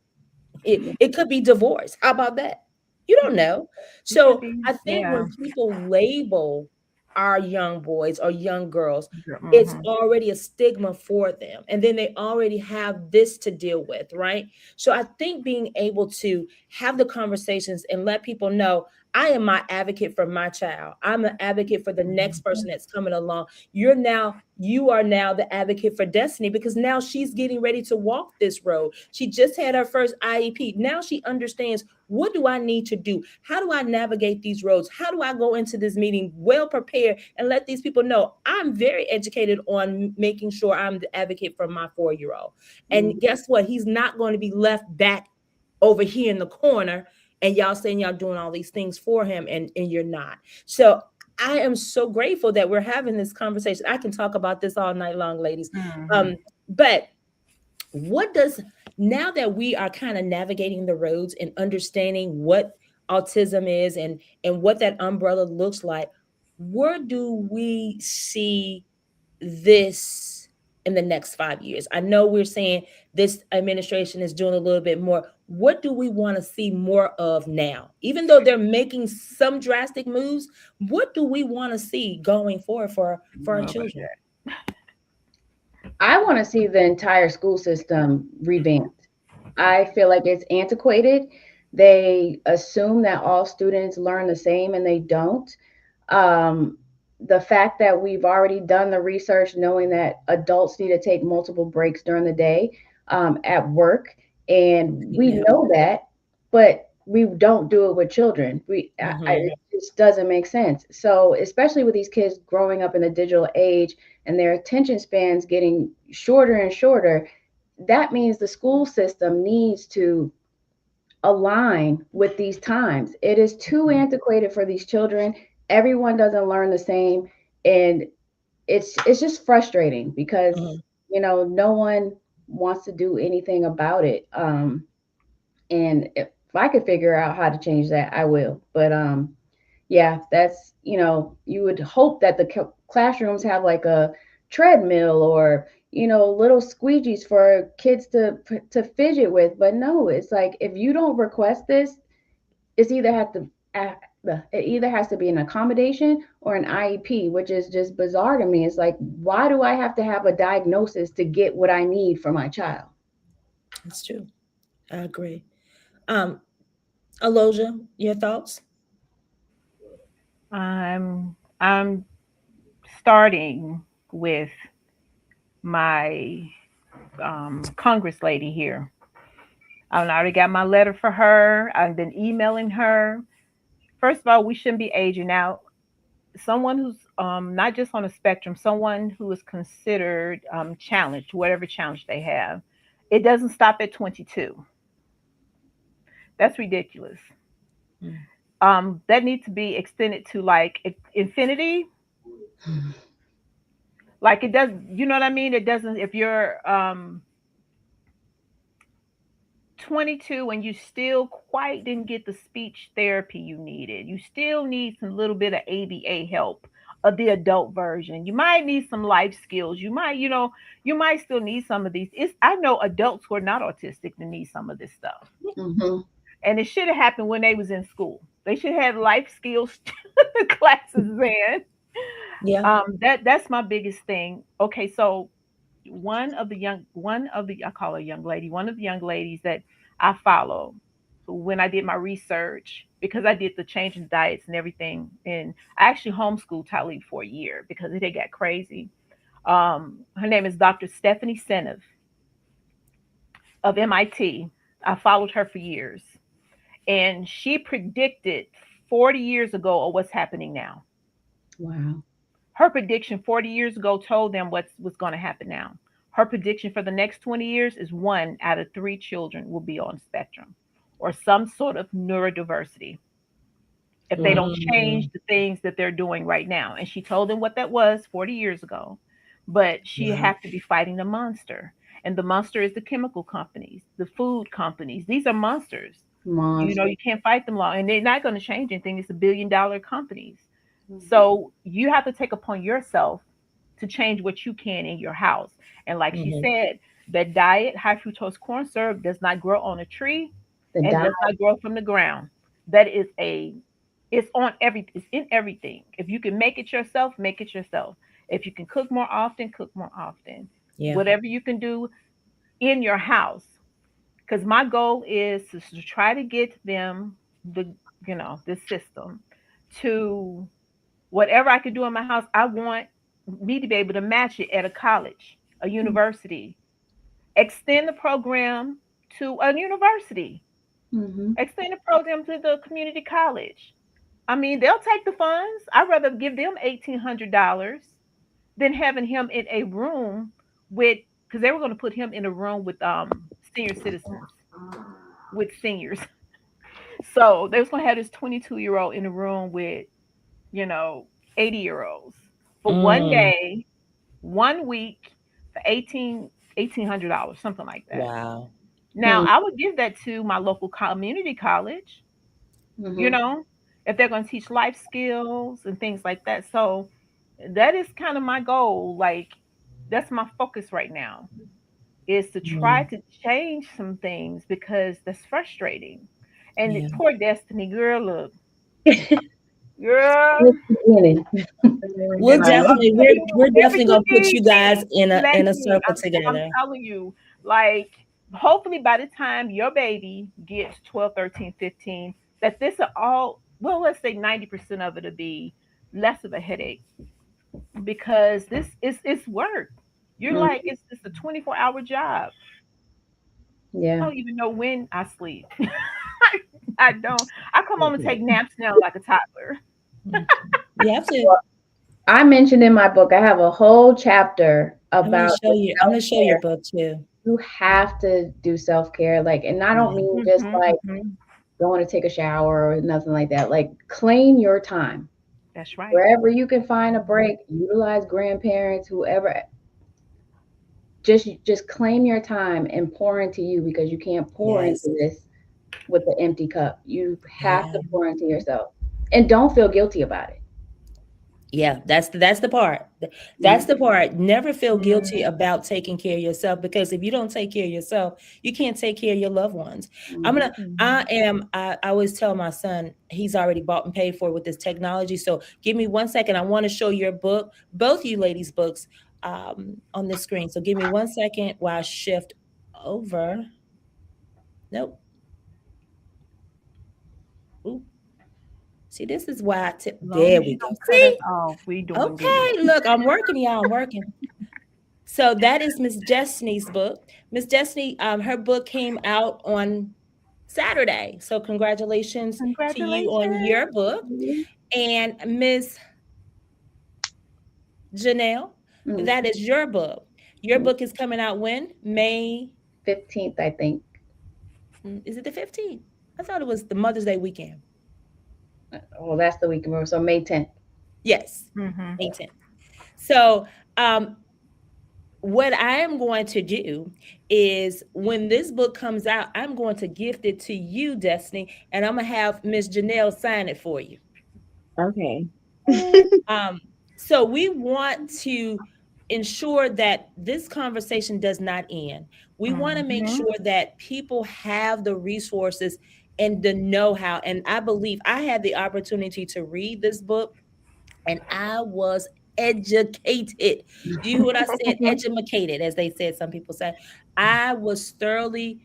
It could be divorce. How about that? You don't know. It could So be, I think yeah. when people label our young boys or young girls, it's Mm-hmm. already a stigma for them. And then they already have this to deal with, right? So I think being able to have the conversations and let people know I am my advocate for my child. I'm an advocate for the next person that's coming along. You are now the advocate for Destiny because now she's getting ready to walk this road. She just had her first IEP. Now she understands, what do I need to do? How do I navigate these roads? How do I go into this meeting well prepared and let these people know I'm very educated on making sure I'm the advocate for my 4-year-old. And guess what? He's not going to be left back over here in the corner and y'all saying y'all doing all these things for him and you're not. So I am so grateful that we're having this conversation. I can talk about this all night long, ladies. Mm-hmm. But what does, now that we are kind of navigating the roads and understanding what autism is and what that umbrella looks like, where do we see this in the next 5 years? I know we're saying this administration is doing a little bit more. What do we want to see more of now? Even though they're making some drastic moves, what do we want to see going forward for our Know about children? I want to see the entire school system revamped. I feel like it's antiquated. They assume that all students learn the same and they don't. Um, the fact that we've already done the research knowing that adults need to take multiple breaks during the day at work, and we Yeah. know that, but we don't do it with children. Mhm. It just doesn't make sense. So, especially with these kids growing up in the digital age and their attention spans getting shorter and shorter, that means the school system needs to align with these times. It is too antiquated for these children. Everyone doesn't learn the same, and it's just frustrating because Mhm. no one wants to do anything about it. And if I could figure out how to change that, I will. But yeah, that's, you would hope that the classrooms have like a treadmill or, little squeegees for kids to fidget with. But no, it's like if you don't request this, it's either have to it either has to be an accommodation or an IEP, which is just bizarre to me. It's like, why do I have to have a diagnosis to get what I need for my child? That's true. I agree. Um, Aloja, your thoughts? I'm starting with my Congress lady here. I already got my letter for her. I've been emailing her. First of all, we shouldn't be aging out. Someone who's not just on a spectrum, someone who is considered challenged, whatever challenge they have, it doesn't stop at 22. That's ridiculous. Mm. That needs to be extended to like infinity. Like it does, you know what I mean? It doesn't, if you're 22 and you still quite didn't get the speech therapy you needed, you still need some little bit of ABA help of the adult version. You might need some life skills. You might, you might still need some of these. I know adults who are not autistic that need some of this stuff. Mm-hmm. And it should have happened when they was in school. They should have life skills classes then. Yeah. That's my biggest thing. Okay, so I call her a young lady, one of the young ladies that I follow, when I did my research, because I did the change in diets and everything, and I actually homeschooled Talib for a year because it had got crazy. Her name is Dr. Stephanie Senev of MIT. I followed her for years, and she predicted 40 years ago of what's happening now. Wow. Her prediction 40 years ago told them what's going to happen now. Her prediction for the next 20 years is 1 out of 3 children will be on spectrum or some sort of neurodiversity if they don't change Mm. the things that they're doing right now. And she told them what that was 40 years ago. But she Wow. have to be fighting the monster. And the monster is the chemical companies, the food companies. These are monsters. Monster. You can't fight them long. And they're not going to change anything. It's $1 billion companies. Mm-hmm. So you have to take upon yourself to change what you can in your house. And like she Mhm. said, that diet, high fructose corn syrup, does not grow on a tree The and dye. does not grow from the ground. That is it's on it's in everything. If you can make it yourself, make it yourself. If you can cook more often, cook more often. Yeah. Whatever you can do in your house. Because my goal is to try to get them the system to whatever I could do in my house. I want me to be able to match it at a college, a university, extend the program to a university, Mm-hmm. extend the program to the community college. I mean, they'll take the funds. I'd rather give them $1,800 than having him in a room with, because they were going to put him in a room with senior citizens, with seniors. So they was going to have this 22-year-old in a room with, you know, 80-year-olds for one Mm. day, 1 week, for $1,800, something like that. Wow. Now I would give that to my local community college, you Mm-hmm. know, if they're going to teach life skills and things like that. So that is kind of my goal. Like, that's my focus right now, is to try Mm. to change some things because that's frustrating. And Yeah. poor Destiny, girl, look, girl, It's the beginning. We'll and I love definitely you. we're Every definitely good gonna put thing, you guys man. in a Leslie, circle I'm together. telling you, like, hopefully by the time your baby gets 12, 13, 15, that this are all, well, let's say 90% of it will be less of a headache, because this is it's work. You're Mm, like, it's a 24-hour job. I yeah. don't even know when I sleep. I don't. I come home and take naps now like a toddler. Mhm. You have to. Well, I mentioned in my book, I have a whole chapter I'm gonna about show the you. I'm gonna show your self-care. book too. You have to do self-care. Like, and I don't Yeah. mean just Hmm. like Hmm. going to take a shower or nothing like that. Like, claim your time. That's right. Wherever you can find a break, utilize grandparents, whoever. Just claim your time and pour into you, because you can't pour Yes. into this with the empty cup. You have Yeah. to pour into yourself. And don't feel guilty about it. Yeah, that's the part. That's Mhm. the part. Never feel guilty Mm. about taking care of yourself, because if you don't take care of yourself, you can't take care of your loved ones. Mhm. I always tell my son, he's already bought and paid for with this technology. So give me 1 second. I want to show your book, both you ladies' books, on the screen. So give me 1 second while I shift over. Nope. Ooh. See, this is why As long there as we you go. don't cut us See? off, we doing Okay, good. look, I'm working, y'all. I'm working. So that is Miss Destiny's book. Miss Destiny, her book came out on Saturday. So congratulations to you on Congratulations. your book. And Miss Janelle, Mhm. that is your book. Your book is coming out when? May, 15th, I think. is it the 15th? I thought it was the Mother's Day weekend. Well, that's the weekend before. So May 10th. Yes, Hmm. May 10th. So what I am going to do is, when this book comes out, I'm going to gift it to you, Destiny, and I'm gonna have Miss Janelle sign it for you. Okay. Um, so we want to ensure that this conversation does not end. We want to make Hmm. sure that people have the resources and the know-how. And I believe I had the opportunity to read this book, and I was educated. Do you hear what I said? Educated, as they said, some people say. I was thoroughly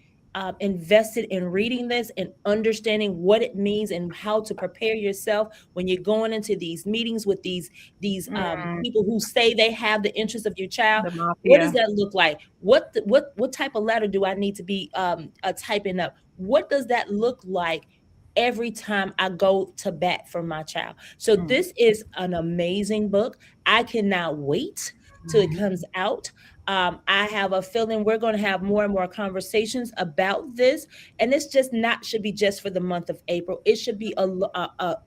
invested in reading this and understanding what it means and how to prepare yourself when you're going into these meetings with these Mm. people who say they have the interest of your child. The What does mafia. that look like? What type of letter do I need to be typing up? What does that look like every time I go to bat for my child? So Mm. this is an amazing book. I cannot wait till it comes out. I have a feeling we're going to have more and more conversations about this, and it's just not should be just for the month of April. It should be a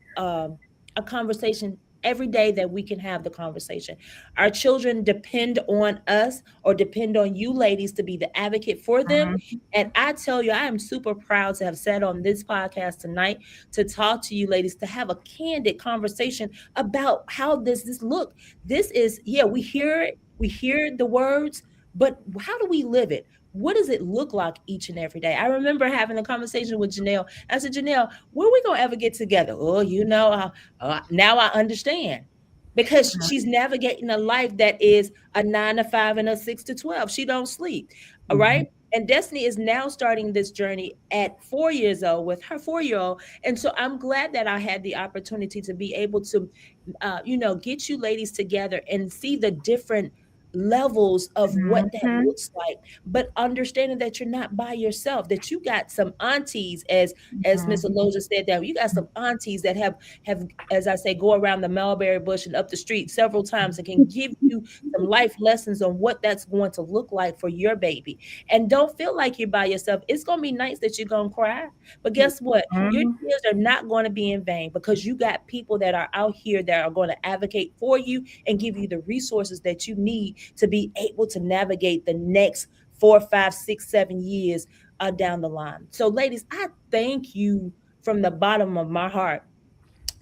conversation every day that we can have the conversation. Our children depend on us or depend on you ladies to be the advocate for them. And I tell you, I am super proud to have sat on this podcast tonight to talk to you ladies, to have a candid conversation about how this look. This is, yeah, we hear it, we hear the words, but how do we live it? What does it look like each and every day? I remember having a conversation with Janelle. I said, Janelle, when are we going to ever get together? Oh, now I understand. Because she's navigating a life that is a 9 to 5 and a 6 to 12. She don't sleep. All right. And Destiny is now starting this journey at 4 years old with her 4-year-old. And so I'm glad that I had the opportunity to be able to, get you ladies together and see the different levels of what that looks like, but understanding that you're not by yourself, that you got some aunties, as Miss Aloja said, that you got some aunties that have, as I say, go around the mulberry bush and up the street several times and can give you some life lessons on what that's going to look like for your baby. And don't feel like you're by yourself. It's going to be nice that you're going to cry, but guess what? Your tears are not going to be in vain, because you got people that are out here that are going to advocate for you and give you the resources that you need to be able to navigate the next 4, 5, 6, 7 years down the line. So ladies, I thank you from the bottom of my heart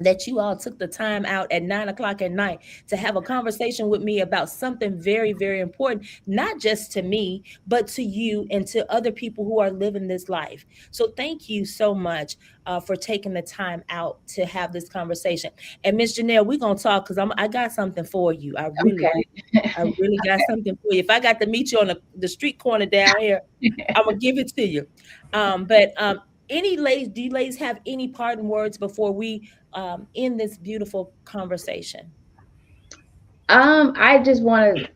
that you all took the time out at 9 o'clock at night to have a conversation with me about something very, very important, not just to me, but to you and to other people who are living this life. So thank you so much for taking the time out to have this conversation. And Miss Janelle, we're going to talk, because I got something for you. I really got something for you. If I got to meet you on the street corner down here, I'm going to give it to you. But any ladies, do you ladies have any parting words before we end this beautiful conversation? I just want to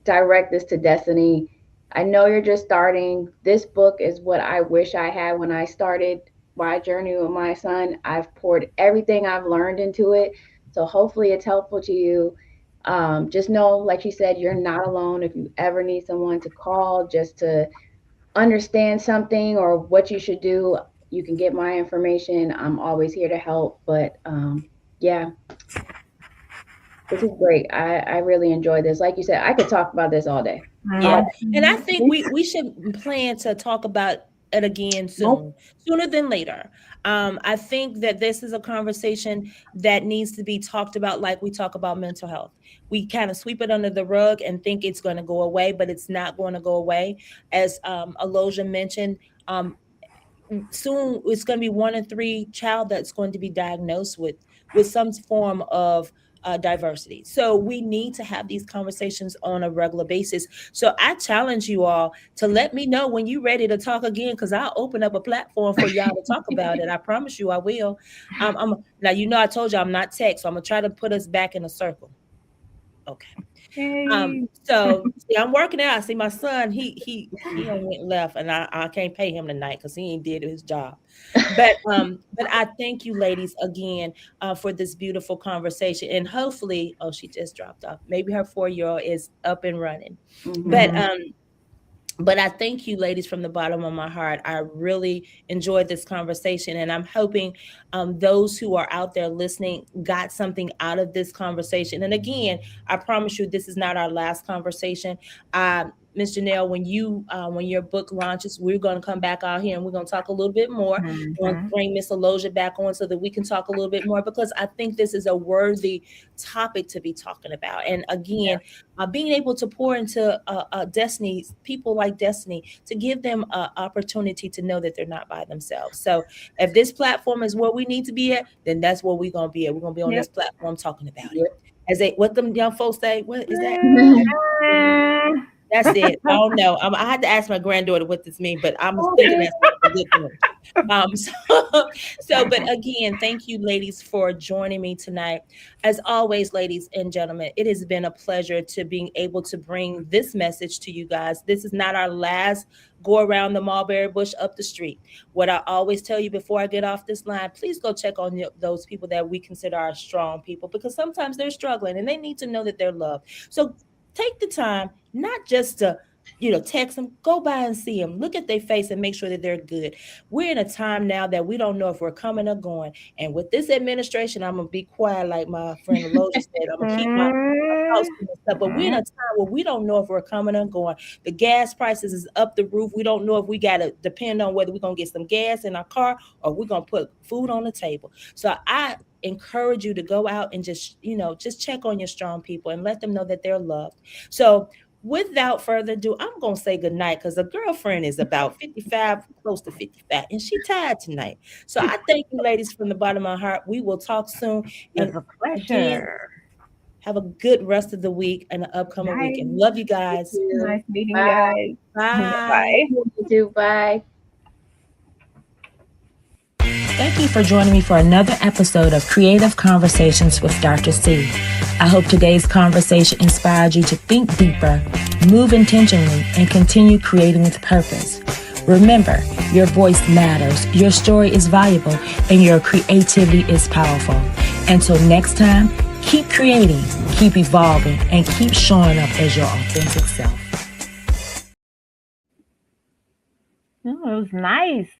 direct this to Destiny. I know you're just starting. This book is what I wish I had when I started my journey with my son. I've poured everything I've learned into it. So hopefully it's helpful to you. Just know, like you said, you're not alone. If you ever need someone to call just to understand something or what you should do, you can get my information. I'm always here to help. But yeah, this is great. I really enjoyed this. Like you said, I could talk about this all day. Yeah. And I think we should plan to talk about it again soon, sooner than later. I think that this is a conversation that needs to be talked about like we talk about mental health. We kind of sweep it under the rug and think it's going to go away, but it's not going to go away. As Aloja mentioned, soon it's going to be 1 in 3 child that's going to be diagnosed with some form of diversity. So we need to have these conversations on a regular basis. So I challenge you all to let me know when you're ready to talk again, because I'll open up a platform for y'all to talk about it. I promise you I will. Now, I told you I'm not tech, so I'm going to try to put us back in a circle. Okay. So see, I'm working out. I see my son, he went left, and I can't pay him tonight because he ain't did his job. But I thank you ladies again for this beautiful conversation. And hopefully, she just dropped off. Maybe her 4-year-old is up and running. But I thank you ladies from the bottom of my heart. I really enjoyed this conversation, and I'm hoping those who are out there listening got something out of this conversation. And again, I promise you, this is not our last conversation. Ms. Janelle, when your book launches, we're going to come back out here and we're going to talk a little bit more. We're going to bring Miss Aloja back on so that we can talk a little bit more, because I think this is a worthy topic to be talking about. And again, being able to pour into Destiny, people like Destiny, to give them an opportunity to know that they're not by themselves. So if this platform is where we need to be at, then that's where we're going to be at. We're going to be on this platform talking about it. What them young folks say, what is that? That's it. I don't know. I had to ask my granddaughter what this means, but I'm thinking that's a good thing. But again, thank you, ladies, for joining me tonight. As always, ladies and gentlemen, it has been a pleasure to being able to bring this message to you guys. This is not our last go around the mulberry bush up the street. What I always tell you before I get off this line, please go check on those people that we consider our strong people, because sometimes they're struggling and they need to know that they're loved. So take the time, not just to text them, go by and see them, look at their face and make sure that they're good. We're in a time now that we don't know if we're coming or going. And with this administration, I'm going to be quiet, like my friend Aloja said. I'm going to keep my thoughts to myself. But we're in a time where we don't know if we're coming or going. The gas prices is up the roof. We don't know if we got to depend on whether we're going to get some gas in our car or we're going to put food on the table. So I encourage you to go out and just check on your strong people and let them know that they're loved. So without further ado, I'm going to say goodnight because a girlfriend is about 55, close to 55, and she tired tonight. So I thank you, ladies, from the bottom of my heart. We will talk soon. It's a pleasure. Again, have a good rest of the week and the upcoming weekend. Love you guys. Nice meeting you guys. Bye. Bye. Bye. Thank you for joining me for another episode of Creative Conversations with Dr. C. I hope today's conversation inspired you to think deeper, move intentionally, and continue creating with purpose. Remember, your voice matters, your story is valuable, and your creativity is powerful. Until next time, keep creating, keep evolving, and keep showing up as your authentic self. Oh, it was nice.